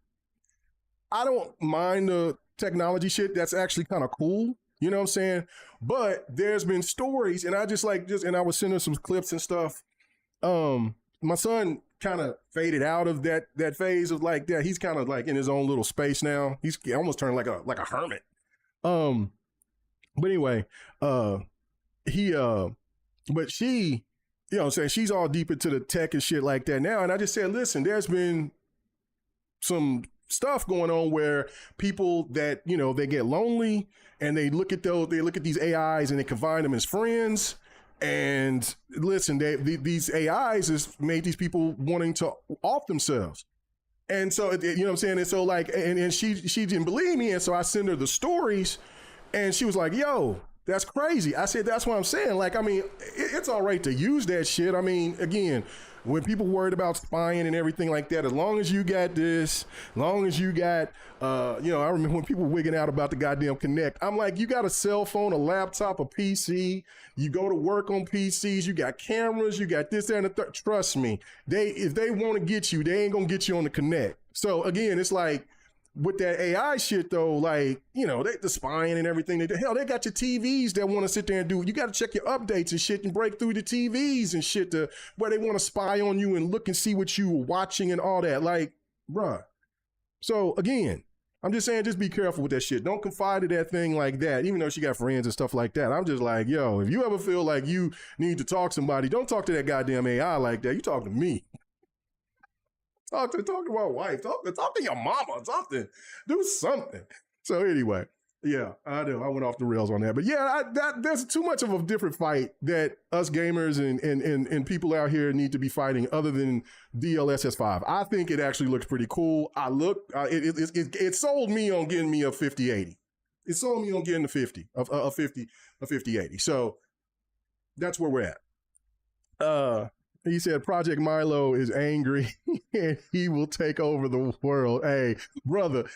I don't mind the technology shit. That's actually kind of cool. You know what I'm saying? But there's been stories, and I was sending some clips and stuff. My son kind of faded out of that phase of like that. He's kind of like in his own little space now. He almost turned like a hermit. But anyway, but she, you know what I'm saying, she's all deep into the tech and shit like that now. And I just said, listen, there's been some stuff going on where people that, you know, they get lonely and they look at these AIs and they combine them as friends. And listen, these AIs has made these people wanting to off themselves. And so, you know what I'm saying? And so like, and she didn't believe me. And so I sent her the stories and she was like, yo, that's crazy. I said, that's what I'm saying. Like, I mean, it's all right to use that shit. I mean, again, when people worried about spying and everything like that, as long as you got this, as long as you got, you know, I remember when people were wigging out about the goddamn Connect. I'm like, you got a cell phone, a laptop, a PC, you go to work on PCs, you got cameras, you got this, that, and the third. Trust me, if they want to get you, they ain't gonna get you on the Connect. So again, it's like, with that AI shit though, like, you know, the spying and everything, hell, they got your TVs that want to sit there and do, you got to check your updates and shit and break through the TVs and shit to where they want to spy on you and look and see what you were watching and all that. Like, bruh. So again, I'm just saying, just be careful with that shit. Don't confide to that thing like that, even though she got friends and stuff like that. I'm just like, yo, if you ever feel like you need to talk to somebody, don't talk to that goddamn AI like that. You talk to me. Talk to my wife. Talk to your mama. Something. Do something. So anyway, yeah, I know I went off the rails on that, but yeah, that's too much of a different fight that us gamers and people out here need to be fighting other than DLSS 5. I think it actually looks pretty cool. It sold me on getting me a 5080. It sold me on getting a 5080. So that's where we're at. He said Project Milo is angry and he will take over the world. Hey, brother,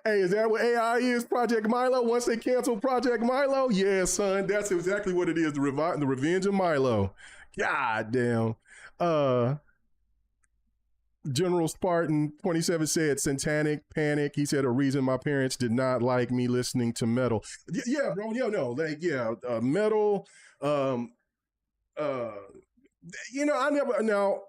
is that what AI is? Project Milo? Once they cancel Project Milo? Yeah, son, that's exactly what it is. The revenge of Milo. God damn. General Spartan 27 said satanic panic. He said a reason my parents did not like me listening to metal. Yeah, bro. Metal. You know,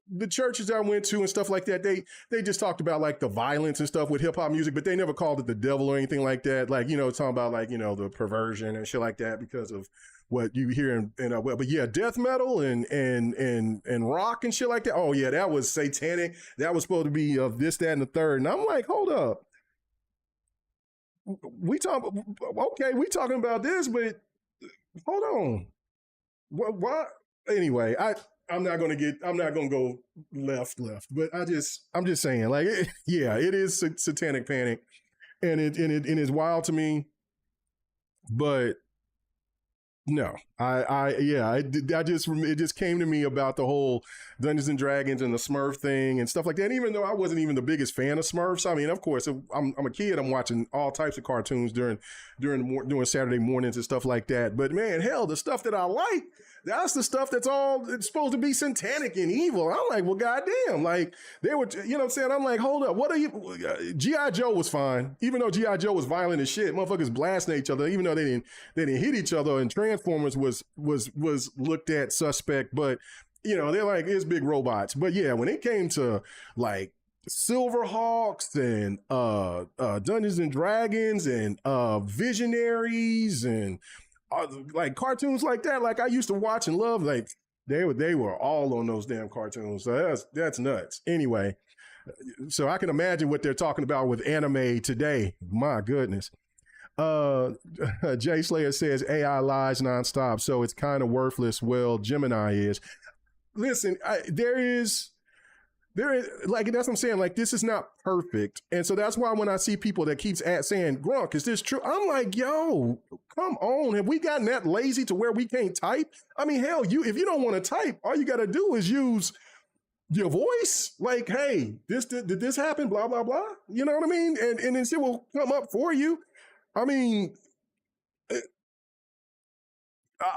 the churches I went to and stuff like that, they just talked about like the violence and stuff with hip hop music, but they never called it the devil or anything like that. Like, you know, talking about like, you know, the perversion and shit like that because of what you hear but yeah, death metal and rock and shit like that. Oh yeah, that was satanic. That was supposed to be of this, that, and the third. And I'm like, hold up. We talking about this, but hold on. What? Anyway, I'm not gonna go left, but I'm just saying, like, it is satanic panic, and it is wild to me, but no, it just came to me about the whole Dungeons and Dragons and the Smurf thing and stuff like that. And even though I wasn't even the biggest fan of Smurfs, I mean, of course, I'm a kid. I'm watching all types of cartoons during Saturday mornings and stuff like that. But man, hell, the stuff that I like, that's the stuff it's supposed to be satanic and evil. I'm like, well, goddamn, like they were, you know what I'm saying? I'm like, hold up, what are you? G.I. Joe was fine, even though G.I. Joe was violent as shit. Motherfuckers blasting each other, even though they didn't hit each other. And Transformers was looked at suspect, but you know, they're like, it's big robots. But yeah, when it came to like Silverhawks and Dungeons and Dragons and Visionaries and like cartoons like that, like I used to watch and love, like they were all on those damn cartoons. So that's nuts. Anyway, so I can imagine what they're talking about with anime today. My goodness. Jay Slayer says AI lies nonstop, so it's kind of worthless. Well, Gemini is. Listen, there is like, that's what I'm saying. Like, this is not perfect, and so that's why when I see people that keeps saying, "Grunk, is this true?" I'm like, yo, come on, have we gotten that lazy to where we can't type? I mean, hell, if you don't want to type, all you got to do is use your voice. Like, hey, did this happen? Blah blah blah. You know what I mean? And then shit will come up for you. I mean,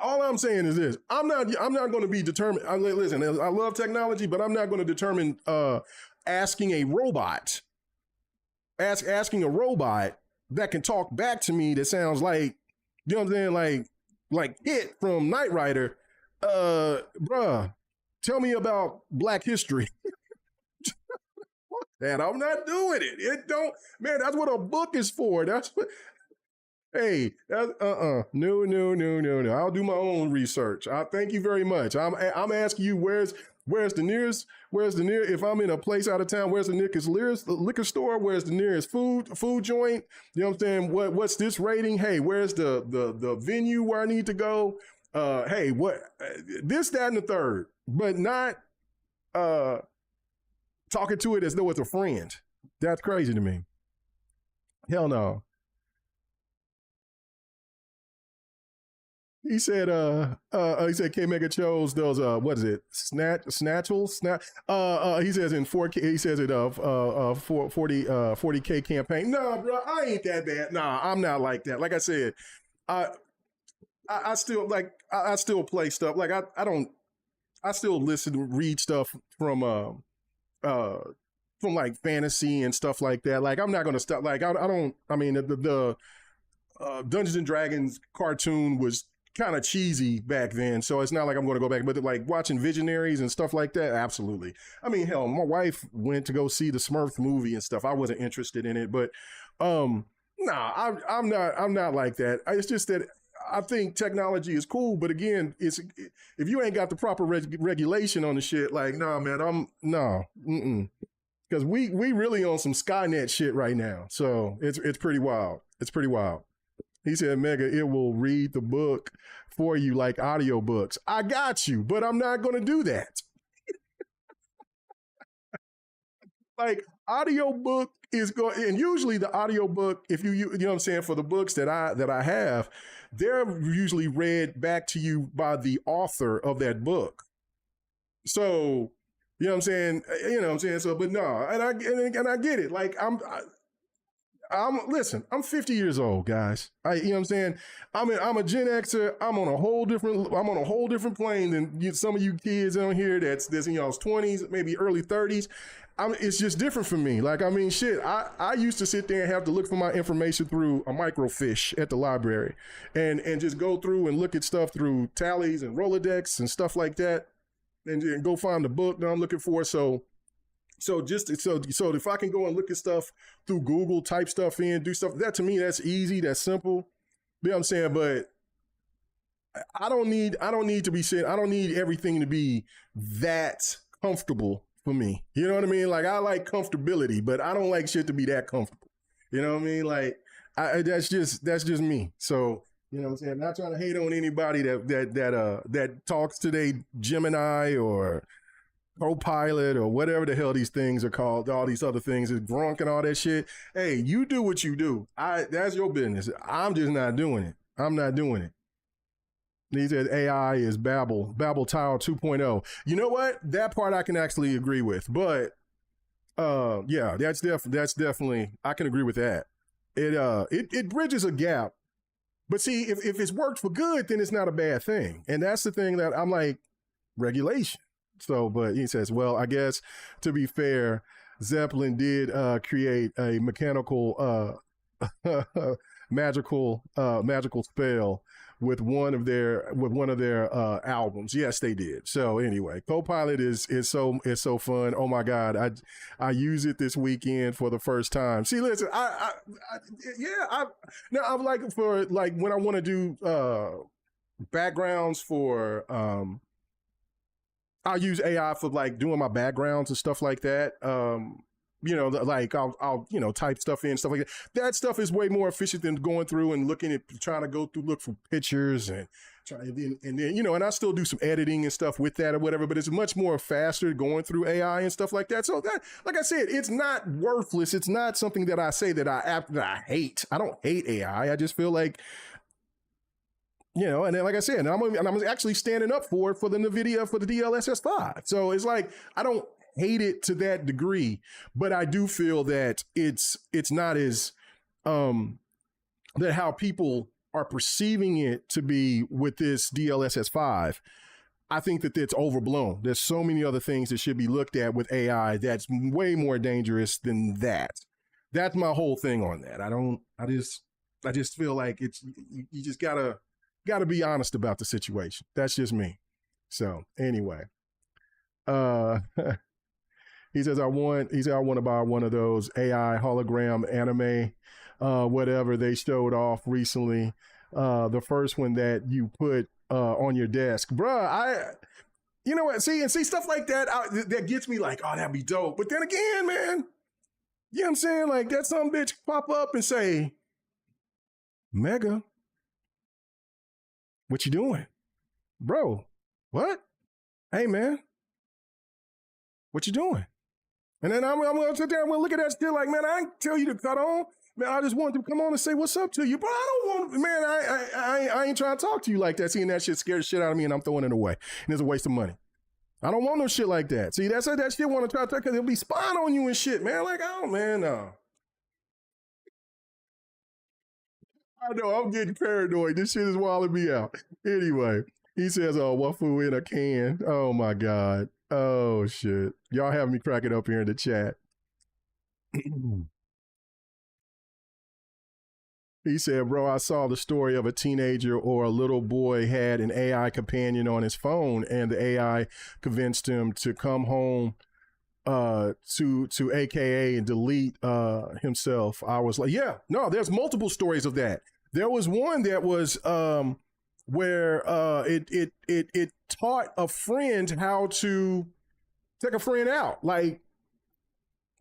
all I'm saying is this: I'm not going to be determined. Listen, I love technology, but I'm not going to determine asking a robot that can talk back to me that sounds like, you know what I'm saying, like it from Knight Rider. Bruh, tell me about Black history. And I'm not doing it. It don't, man. That's what a book is for. That's what. Hey, no. I'll do my own research. I thank you very much. I'm asking you, where's Where's the near, if I'm in a place out of town, where's the nearest liquor store? Where's the nearest food joint? You know what I'm saying? What's this rating? Hey, where's the venue where I need to go? Hey, what this, that, and the third, but not talking to it as though it's a friend. That's crazy to me. Hell no. He said K Mega chose those, what is it? He says in 4K, he says it, 40K campaign. Nah, bro, I ain't that bad. Nah, I'm not like that. Like I said, I, I still like, I still play stuff. Like I still listen, read stuff uh, from like fantasy and stuff like that. Like I'm not going to stop. Like, I don't, I mean, the Dungeons and Dragons cartoon was kind of cheesy back then, so it's not like I'm going to go back. But like watching Visionaries and stuff like that, absolutely. I mean, hell, my wife went to go see the Smurf movie and stuff. I wasn't interested in it, but I'm not like that. It's just that I think technology is cool, but again, it's if you ain't got the proper regulation on the shit, like, nah, man, because we really on some Skynet shit right now. So it's pretty wild. It's pretty wild. He said, Mega, it will read the book for you like audiobooks. I got you, but I'm not going to do that. Like audiobook is going, and usually the audiobook, if you know what I'm saying, for the books that I have, they're usually read back to you by the author of that book. So, you know what I'm saying? You know what I'm saying? So, but no, and I get it. Like listen, I'm 50 years old, guys. You know what I'm saying? I'm a Gen Xer. I'm on a whole different plane than some of you kids on here that's in y'all's 20s, maybe early 30s. It's just different for me. Like, I mean, shit, I used to sit there and have to look for my information through a microfiche at the library and just go through and look at stuff through tallies and Rolodex and stuff like that and go find the book that I'm looking for. So if I can go and look at stuff through Google, type stuff in, do stuff, that to me, that's easy, that's simple. You know what I'm saying? But I don't need to be saying, I don't need everything to be that comfortable for me. You know what I mean? Like, I like comfortability, but I don't like shit to be that comfortable. You know what I mean? Like, that's just me. So, you know what I'm saying? I'm not trying to hate on anybody that talks today, Gemini or Copilot or whatever the hell these things are called, all these other things, is Grok and all that shit. Hey, you do what you do. That's your business. I'm just not doing it. I'm not doing it. He said AI is Babel Tower 2.0. You know what? That part I can actually agree with. But yeah, that's definitely, I can agree with that. It bridges a gap. But see, if it's worked for good, then it's not a bad thing. And that's the thing that I'm like, regulation. So, but he says, well, I guess to be fair, Zeppelin did create a mechanical magical spell with one of their albums. Yes, they did. So anyway, Copilot is so fun. Oh my God, I use it this weekend for the first time. See, listen, now I'm like, for like when I want to do backgrounds for I'll use AI for like doing my backgrounds and stuff like that. You know, like I'll you know, type stuff in, stuff like that. That stuff is way more efficient than going through and looking at, trying to go through, look for pictures and then, you know, and I still do some editing and stuff with that or whatever, but it's much more faster going through AI and stuff like that. So that, like I said, it's not worthless. It's not something that I say that I hate. I don't hate AI. I just feel like, you know, and then like I said, and I'm actually standing up for the NVIDIA, for the DLSS 5. So it's like, I don't hate it to that degree, but I do feel that it's not as, that how people are perceiving it to be with this DLSS 5. I think that it's overblown. There's so many other things that should be looked at with AI that's way more dangerous than that. That's my whole thing on that. I just feel like you just gotta be honest about the situation. That's just me. So anyway, he says I want to buy one of those AI hologram anime, whatever they showed off recently. The first one that you put on your desk, bruh. You know what? See stuff like that. That gets me like, oh, that'd be dope. But then again, man, you know what I'm saying? Like that some bitch pop up and say, Mega, what you doing? Bro, what? Hey, man, what you doing? And then I'm going to sit there and we'll look at that still like, man, I ain't tell you to cut on. Man, I just wanted to come on and say what's up to you. But I don't want, man, I ain't trying to talk to you like that. Seeing that shit scares the shit out of me and I'm throwing it away. And it's a waste of money. I don't want no shit like that. See, that's that shit want to try to because they'll be spying on you and shit, man. Like, oh, man, no. I know, I'm getting paranoid. This shit is wilding me out. Anyway, he says, oh, wafu in a can. Oh, my God. Oh, shit. Y'all have me cracking up here in the chat. He said, bro, I saw the story of a teenager or a little boy had an AI companion on his phone and the AI convinced him to come home to AKA and delete himself. I was like, yeah, no, there's multiple stories of that. There was one that was where it taught a friend how to take a friend out, like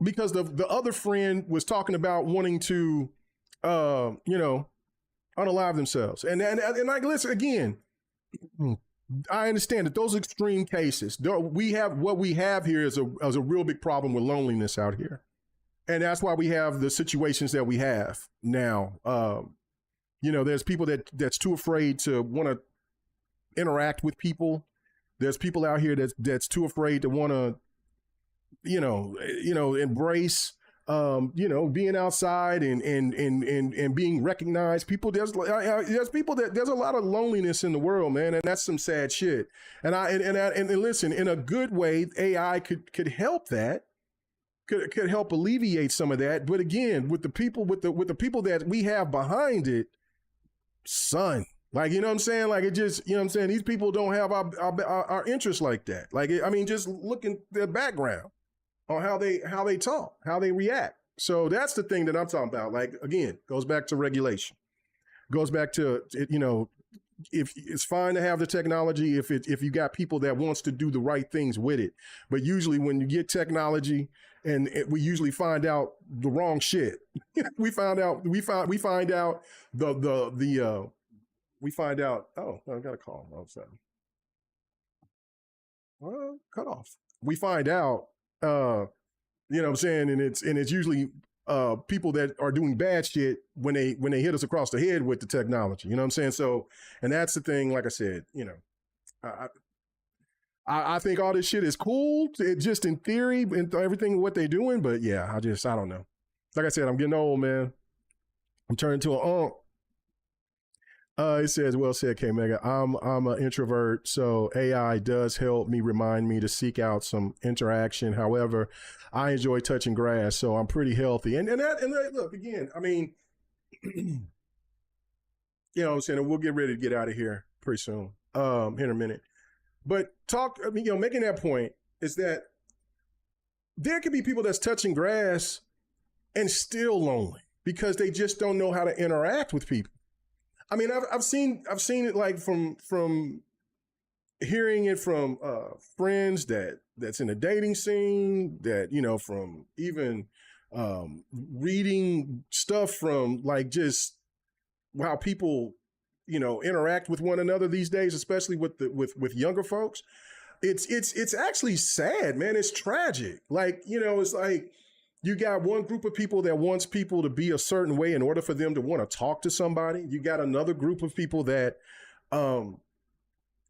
because the other friend was talking about wanting to unalive themselves. And like, listen, again, I understand that those extreme cases, what we have here is a real big problem with loneliness out here. And that's why we have the situations that we have now. There's people that's too afraid to want to interact with people. There's people out here that's too afraid to want to, embrace being outside and being recognized. People, there's people there's a lot of loneliness in the world, man, and that's some sad shit. And listen, in a good way, AI could help that, could help alleviate some of that. But again, with the people that we have behind it, son, like, you know what I'm saying? Like, it just, you know what I'm saying? These people don't have our interests like that. Like, just look in their background on how they talk, how they react. So that's the thing that I'm talking about. Like, again, goes back to regulation, goes back to, if it's fine to have the technology, if you got people that wants to do the right things with it. But usually when you get technology we usually find out the wrong shit. we find out, oh, I got a call all of a sudden. Well, cut off. We find out, you know what I'm saying? And it's usually people that are doing bad shit when they hit us across the head with the technology. You know what I'm saying? So, and that's the thing, like I said, I think all this shit is cool, just in theory and everything what they're doing. But yeah, I don't know. Like I said, I'm getting old, man. I'm turning to an it says, well said, K Mega. I'm an introvert, so AI does help me, remind me to seek out some interaction. However, I enjoy touching grass, so I'm pretty healthy. And look, again, I mean, you know what I'm saying? We'll get ready to get out of here pretty soon, in a minute. But making that point is that there could be people that's touching grass and still lonely because they just don't know how to interact with people. I mean, I've seen it like from hearing it from friends that's in the dating scene, that from even reading stuff from like just how people interact with one another these days, especially with younger folks. It's actually sad, man. It's tragic. Like, it's like you got one group of people that wants people to be a certain way in order for them to want to talk to somebody. You got another group of people that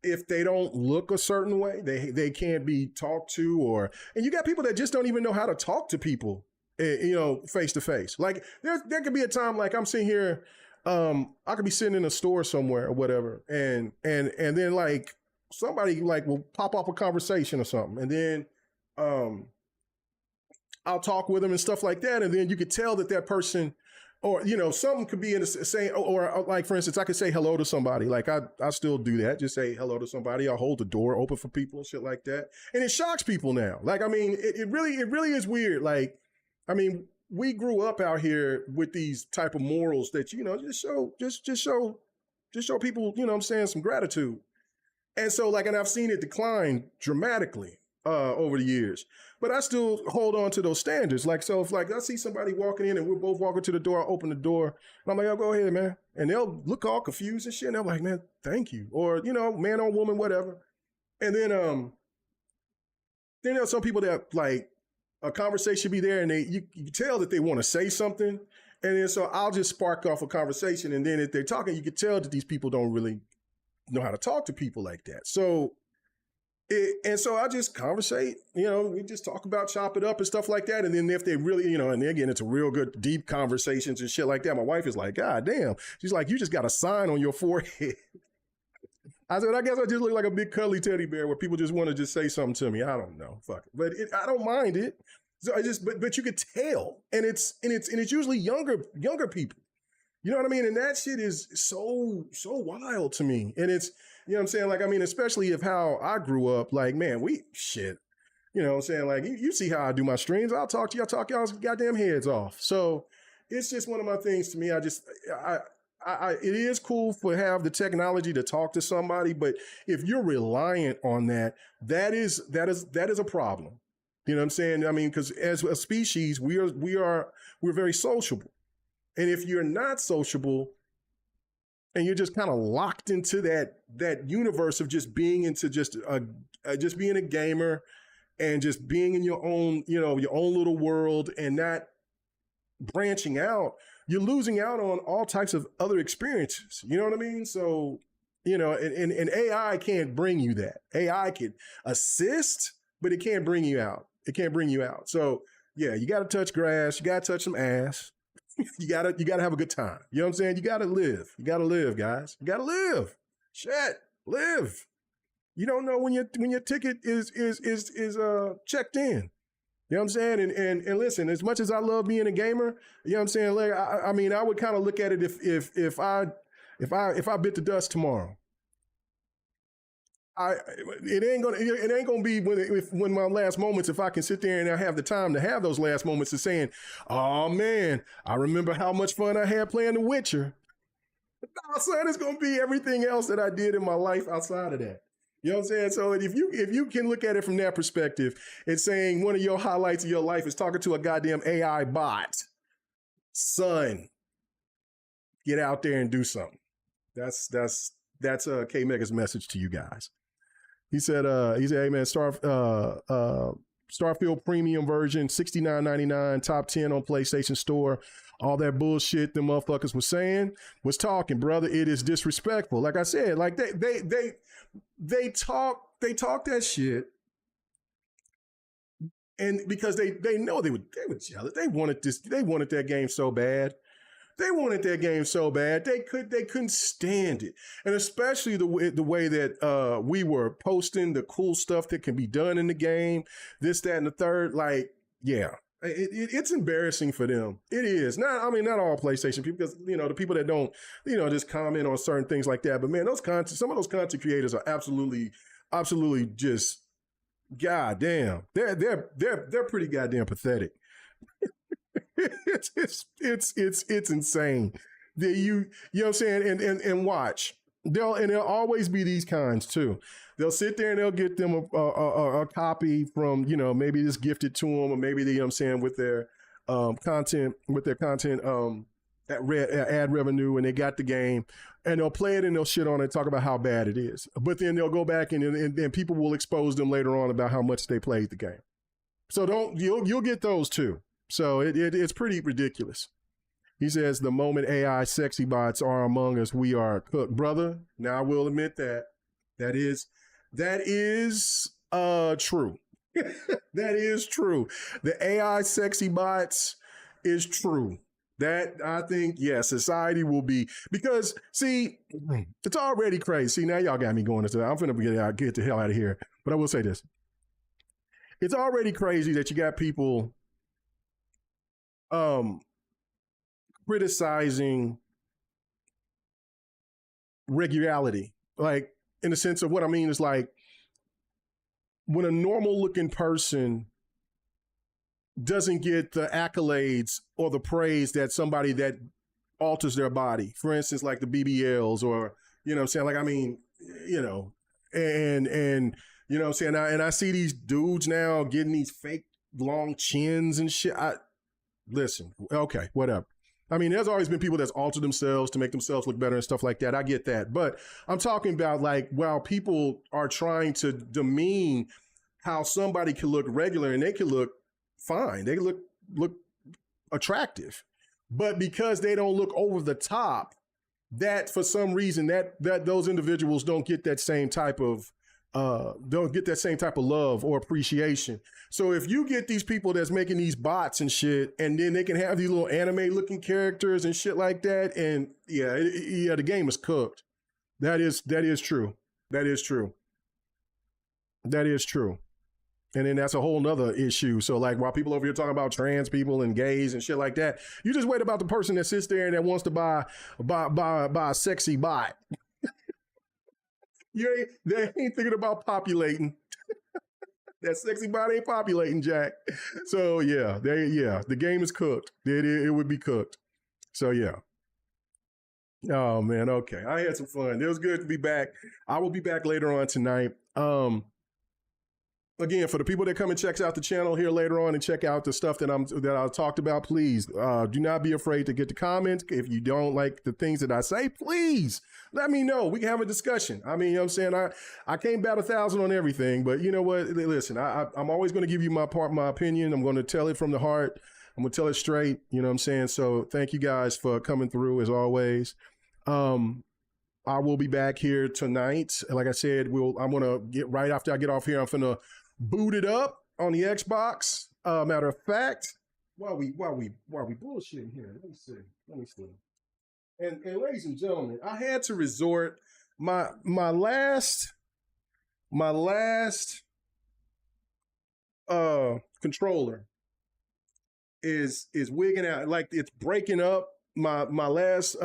if they don't look a certain way, they can't be talked to, and you got people that just don't even know how to talk to people, face to face. Like there could be a time like I'm sitting here, I could be sitting in a store somewhere or whatever, and then like somebody like will pop up a conversation or something, and then I'll talk with them and stuff like that, and then you could tell that person, or something could be in the same, or like for instance, I could say hello to somebody. Like I still do that, just say hello to somebody. I'll hold the door open for people and shit like that, and it shocks people now. Like I mean, it really is weird. Like I mean, we grew up out here with these type of morals that just show people, what I'm saying, some gratitude. And so like, and I've seen it decline dramatically over the years, but I still hold on to those standards. Like, so if like I see somebody walking in and we're both walking to the door, I open the door and I'm like, oh, go ahead, man. And they'll look all confused and shit. And I'm like, man, thank you. Or, you know, man or woman, whatever. And then there's some people that like a conversation be there and you can tell that they want to say something. And then so I'll just spark off a conversation. And then if they're talking, you can tell that these people don't really know how to talk to people like that. So, and so I just conversate, you know, we just talk about, chop it up and stuff like that. And then if they really, you know, and again, it's a real good deep conversations and shit like that. My wife is like, God damn. She's like, you just got a sign on your forehead. I said, I guess I just look like a big cuddly teddy bear where people just want to just say something to me. I don't know. Fuck it. But I don't mind it. So I just, but you could tell. And it's usually younger people. You know what I mean? And that shit is so wild to me. And it's, you know what I'm saying? Like, I mean, especially if how I grew up, like, man, shit. You know what I'm saying? Like, you see how I do my streams. I'll talk to y'all, talk y'all's goddamn heads off. So it's just one of my things to me. It is cool to have the technology to talk to somebody, but if you're reliant on that, that is a problem. You know what I'm saying? I mean, because as a species, we're very sociable. And if you're not sociable and you're just kind of locked into that universe of just being into just being a gamer and just being in your own, you know, your own little world and not branching out, you're losing out on all types of other experiences. You know what I mean? So, you know, and AI can't bring you that. AI can assist, but it can't bring you out. It can't bring you out. So yeah, you got to touch grass. You got to touch some ass. you gotta have a good time. You know what I'm saying? You gotta live. You gotta live, guys. You gotta live. Shit, live. You don't know when your ticket is checked in. You know what I'm saying? And listen, as much as I love being a gamer, you know what I'm saying? Like, I mean, I would kind of look at it if I bit the dust tomorrow. It ain't gonna be when my last moments, if I can sit there and I have the time to have those last moments of saying, oh man, I remember how much fun I had playing The Witcher. No, son, it's gonna be everything else that I did in my life outside of that. You know what I'm saying? So if you can look at it from that perspective, it's saying one of your highlights of your life is talking to a goddamn AI bot. Son, get out there and do something. That's K Mega's message to you guys. He said, hey man, Starfield Premium version, $69.99, top 10 on PlayStation Store. All that bullshit them motherfuckers was saying was talking, brother. It is disrespectful. Like I said, like they talk that shit, and because they know they were jealous. They wanted that game so bad. They wanted that game so bad. They couldn't stand it. And especially the way that we were posting the cool stuff that can be done in the game, this, that, and the third. Like, yeah, it's embarrassing for them. It is. Not all PlayStation people, because, you know, the people that don't, you know, just comment on certain things like that. But man, some of those content creators are absolutely just goddamn. They're pretty goddamn pathetic. It's insane that you know what I'm saying, and watch, there'll always be these kinds too. They'll sit there and they'll get them a copy from, you know, maybe it's gifted to them, or maybe they, you know what I'm saying, with their content ad revenue, and they got the game and they'll play it and they'll shit on it, talk about how bad it is, but then they'll go back and people will expose them later on about how much they played the game. So you'll get those too. So it's pretty ridiculous. He says, the moment AI sexy bots are among us, we are cooked. Brother, now I will admit that is true. That is true. The AI sexy bots is true. That, I think, yeah, society will be, because see, it's already crazy. See, now y'all got me going into that. I'm finna get the hell out of here. But I will say this. It's already crazy that you got people criticizing regularity. Like, in the sense of what I mean is, like, when a normal looking person doesn't get the accolades or the praise that somebody that alters their body, for instance, like the BBLs, or, you know what I'm saying? Like, I mean, you know, And you know what I'm saying? I see these dudes now getting these fake long chins and shit. Listen, okay, whatever. I mean, there's always been people that's altered themselves to make themselves look better and stuff like that. I get that. But I'm talking about like while people are trying to demean how somebody can look regular and they can look fine. They look attractive. But because they don't look over the top, that for some reason that those individuals don't get that same type of love or appreciation. So if you get these people that's making these bots and shit, and then they can have these little anime looking characters and shit like that, and yeah, the game is cooked. That is true. That is true. That is true. And then that's a whole nother issue. So like while people over here talking about trans people and gays and shit like that, you just wait about the person that sits there and that wants to buy a sexy bot. They ain't thinking about populating. That sexy bot ain't populating, Jack. So yeah, the game is cooked. It would be cooked. So yeah. Oh man, okay. I had some fun. It was good to be back. I will be back later on tonight. Again, for the people that come and checks out the channel here later on and check out the stuff that I talked about, please do not be afraid to get the comments. If you don't like the things that I say, please let me know. We can have a discussion. I mean, you know what I'm saying? I can't bat 1,000 on everything, but you know what? Listen, I'm always going to give you my opinion. I'm going to tell it from the heart. I'm going to tell it straight. You know what I'm saying? So thank you guys for coming through as always. I will be back here tonight. Like I said, I'm going to get right after I get off here. I'm going to boot it up on the Xbox. Matter of fact, while we bullshitting here, let me see. And ladies and gentlemen, I had to resort my last controller is wigging out, like it's breaking up. My last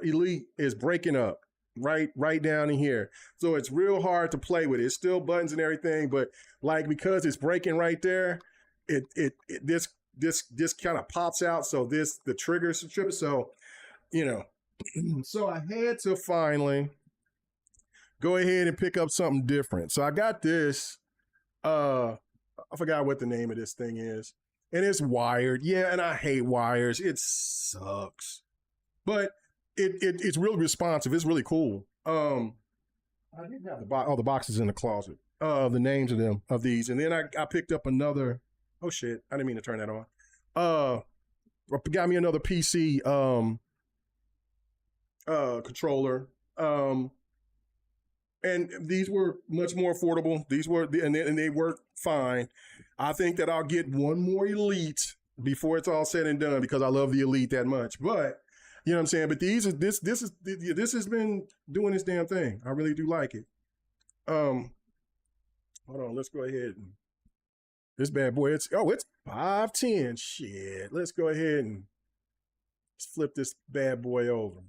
Elite is breaking up right down in here. So it's real hard to play with it. It's still buttons and everything, but like because it's breaking right there, this kind of pops out. So the trigger's tripping. So, you know, so I had to finally go ahead and pick up something different. So I got this, I forgot what the name of this thing is. And it's wired. Yeah, and I hate wires. It sucks. But it's really responsive. It's really cool. I didn't have all the boxes in the closet. The names of these. And then I picked up another. Oh shit. I didn't mean to turn that on. Got me another PC controller. And these were much more affordable. These were, and they work fine. I think that I'll get one more Elite before it's all said and done because I love the Elite that much. But you know what I'm saying? But this has been doing this damn thing. I really do like it. Hold on, let's go ahead and this bad boy. It's 510. Shit. Let's go ahead and let's flip this bad boy over.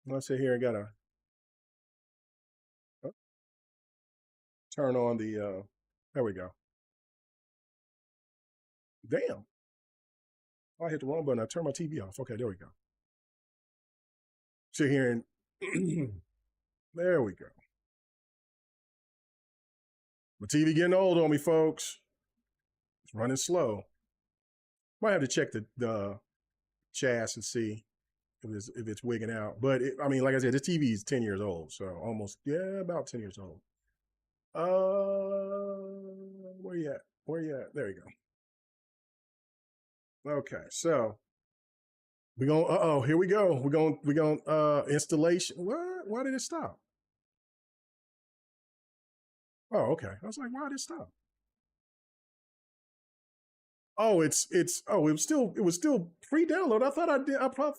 Let's sit here and gotta turn on the there we go. Damn. Oh, I hit the wrong button. I turned my TV off. Okay, there we go. Sit here and there we go. My TV getting old on me, folks. It's running slow. Might have to check the chassis and see if it's wigging out. But I mean, like I said, this TV is 10 years old, so about 10 years old. Where you at? There you go. Okay, so we're going, here we go. We're going, installation. What? Why did it stop? Oh, okay. I was like, why did it stop? Oh, it was still pre-download. I thought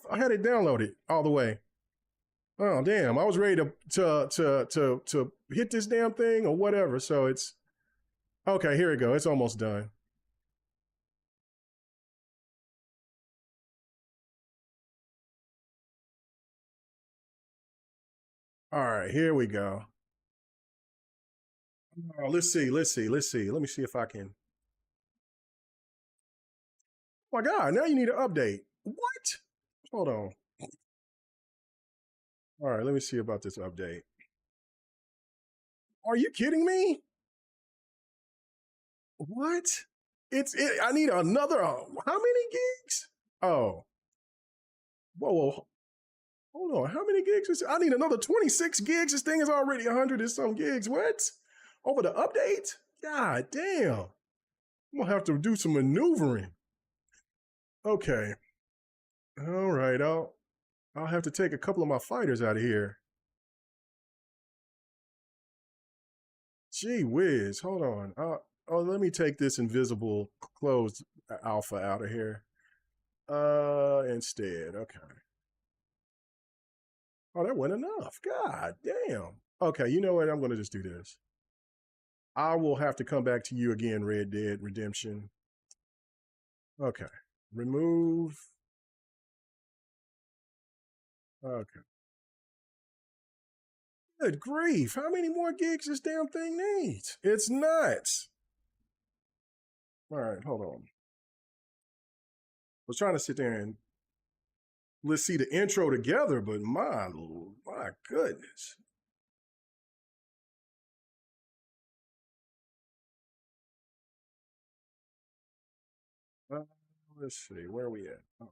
I had it downloaded all the way. Oh, damn. I was ready to hit this damn thing or whatever. So it's okay. Here we go. It's almost done. All right, here we go. Oh, let's see. Let me see if I can. Oh my God, now you need an update. What? Hold on. All right, let me see about this update. Are you kidding me? What? I need another, how many gigs? Oh, whoa, hold on. How many gigs is, I need another 26 gigs. This thing is already 100 and some gigs. What? Over the update? God damn. I'm gonna have to do some maneuvering. Okay. All right, I'll have to take a couple of my fighters out of here. Gee whiz, hold on. Let me take this invisible closed alpha out of here. Instead, okay. Oh, that wasn't enough. God damn. Okay, you know what? I'm gonna just do this. I will have to come back to you again, Red Dead Redemption. Okay. Remove. Okay. Good grief. How many more gigs this damn thing needs? It's nuts. All right, hold on. I was trying to sit there and let's see the intro together, but my goodness. Let's see, where are we at? Oh.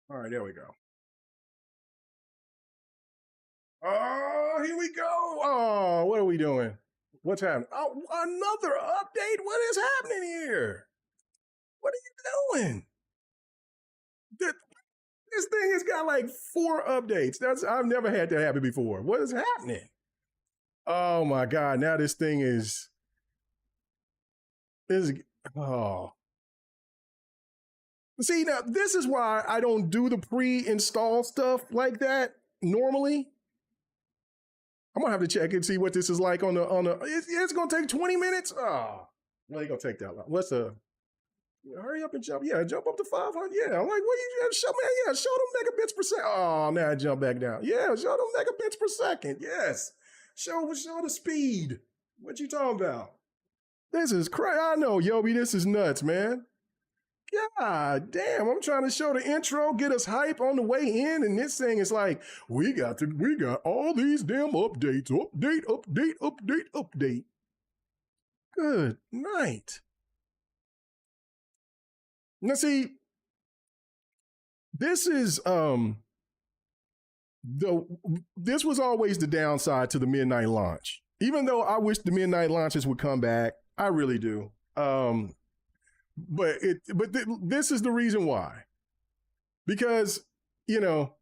All right, there we go. Oh, here we go. Oh, what are we doing? What's happening? Oh, another update? What is happening here? What are you doing? This thing has got like 4 updates. I've never had that happen before. What is happening? Oh my God. Now this thing is oh. See, now this is why I don't do the pre-install stuff like that normally. I'm gonna have to check and see what this is like on the it's gonna take 20 minutes. Oh, well, ain't gonna take that long. What's the hurry up and jump? Yeah, jump up to 500. Yeah, I'm like, what you show me? Yeah, show them megabits per second. Oh, now I jump back down. Yeah, show them megabits per second. Yes, show the speed. What you talking about? This is crazy. I know, Yobi, this is nuts, man. God damn, I'm trying to show the intro, get us hype on the way in, and this thing is like, we got all these damn updates. Update. Good night. Now see, this is this was always the downside to the midnight launch. Even though I wish the midnight launches would come back, I really do. But this is the reason why. Because, you know,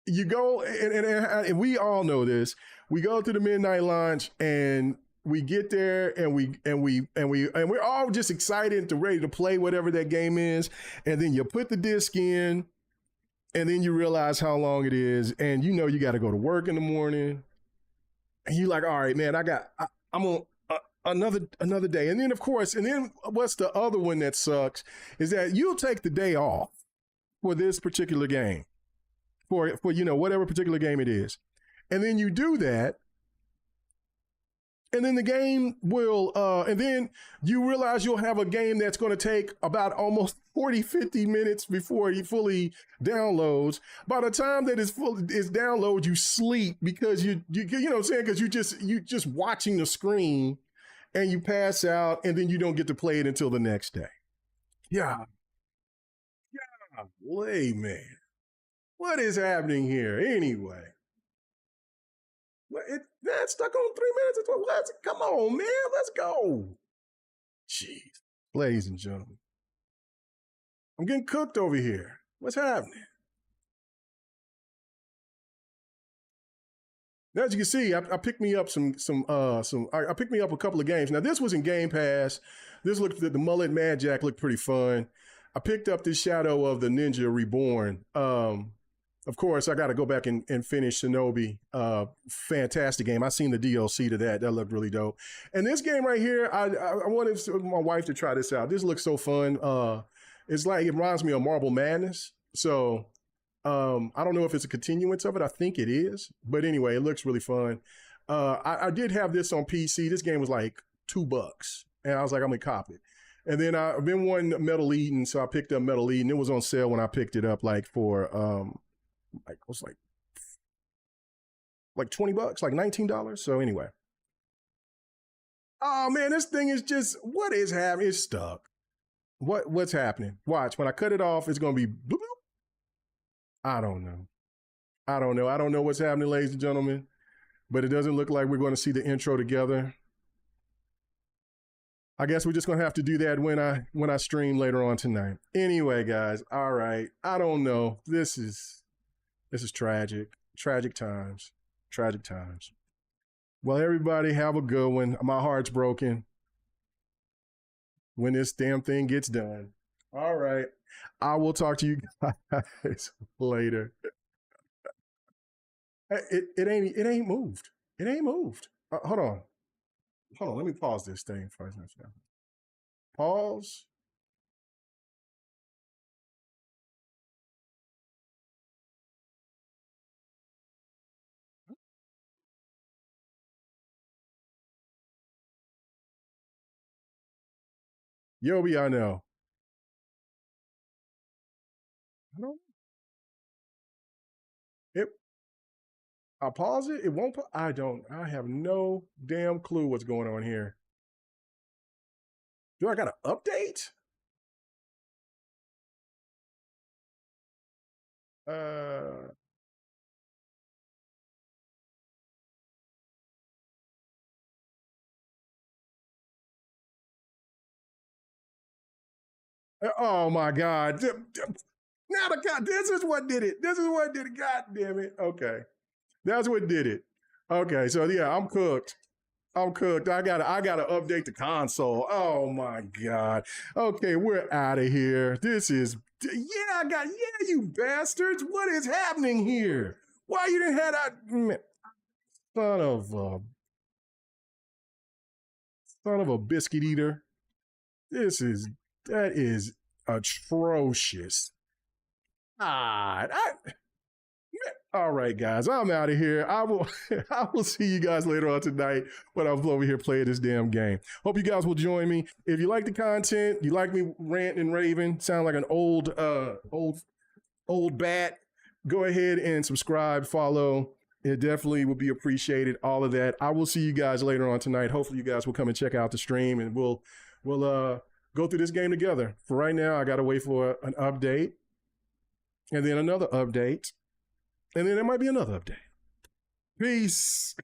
you go and we all know this. We go to the midnight launch and we get there and we're all just excited and ready to play whatever that game is. And then you put the disc in and then you realize how long it is. And you know you got to go to work in the morning. And you're like, all right, man, I'm on another day. And then of course, and then what's the other one that sucks is that you'll take the day off for this particular game. For you know, whatever particular game it is. And then you do that. And then the game will, and then you realize you'll have a game that's going to take about almost 40, 50 minutes before it fully downloads. By the time that it's downloads, you sleep because you know what I'm saying? Because you just watching the screen and you pass out and then you don't get to play it until the next day. Yeah. Golly, man. What is happening here anyway? It's stuck on 3 minutes. Come on, man. Let's go. Jeez. Ladies and gentlemen. I'm getting cooked over here. What's happening? Now, as you can see, I picked me up I picked me up a couple of games. Now, this was in Game Pass. The Mullet Mad Jack looked pretty fun. I picked up this Shadow of the Ninja Reborn. Of course, I got to go back and finish Shinobi. Fantastic game. I seen the DLC to that. That looked really dope. And this game right here, I wanted my wife to try this out. This looks so fun. It's like, it reminds me of Marble Madness. So I don't know if it's a continuance of it. I think it is, but anyway, it looks really fun. I did have this on PC. This game was like $2, and I was like, I'm gonna cop it. And then I've been wanting Metal Eden, so I picked up Metal Eden. It was on sale when I picked it up, like for like it was like $20, like $19. So anyway, oh man, this thing is just what is happening? It's stuck. What's happening? Watch when I cut it off, it's gonna be bloop, bloop. I don't know. I don't know. I don't know what's happening, ladies and gentlemen. But it doesn't look like we're going to see the intro together. I guess we're just going to have to do that when I stream later on tonight. Anyway, guys, all right. I don't know. This is tragic. Tragic times. Tragic times. Well, everybody have a good one. My heart's broken when this damn thing gets done. All right. I will talk to you guys later. It ain't moved. It ain't moved. Hold on. Let me pause this thing first. Pause. Yobi, I know. I don't. It. I pause it. It won't. I don't. I have no damn clue what's going on here. Do I got to update? Oh my God. Now the God, this is what did it. This is what did it. God damn it. Okay. That's what did it. Okay, so yeah, I'm cooked. I'm cooked. I gotta update the console. Oh my God. Okay, we're out of here. This is yeah, you bastards. What is happening here? Why you didn't have that son of a biscuit eater? That is atrocious. All right, guys, I'm out of here. I will see you guys later on tonight when I'm over here playing this damn game. Hope you guys will join me. If you like the content, you like me ranting and raving, sound like an old bat, go ahead and subscribe, follow. It definitely would be appreciated, all of that. I will see you guys later on tonight. Hopefully you guys will come and check out the stream, and we'll go through this game together. For right now, I got to wait for an update, and then another update, and then there might be another update. Peace.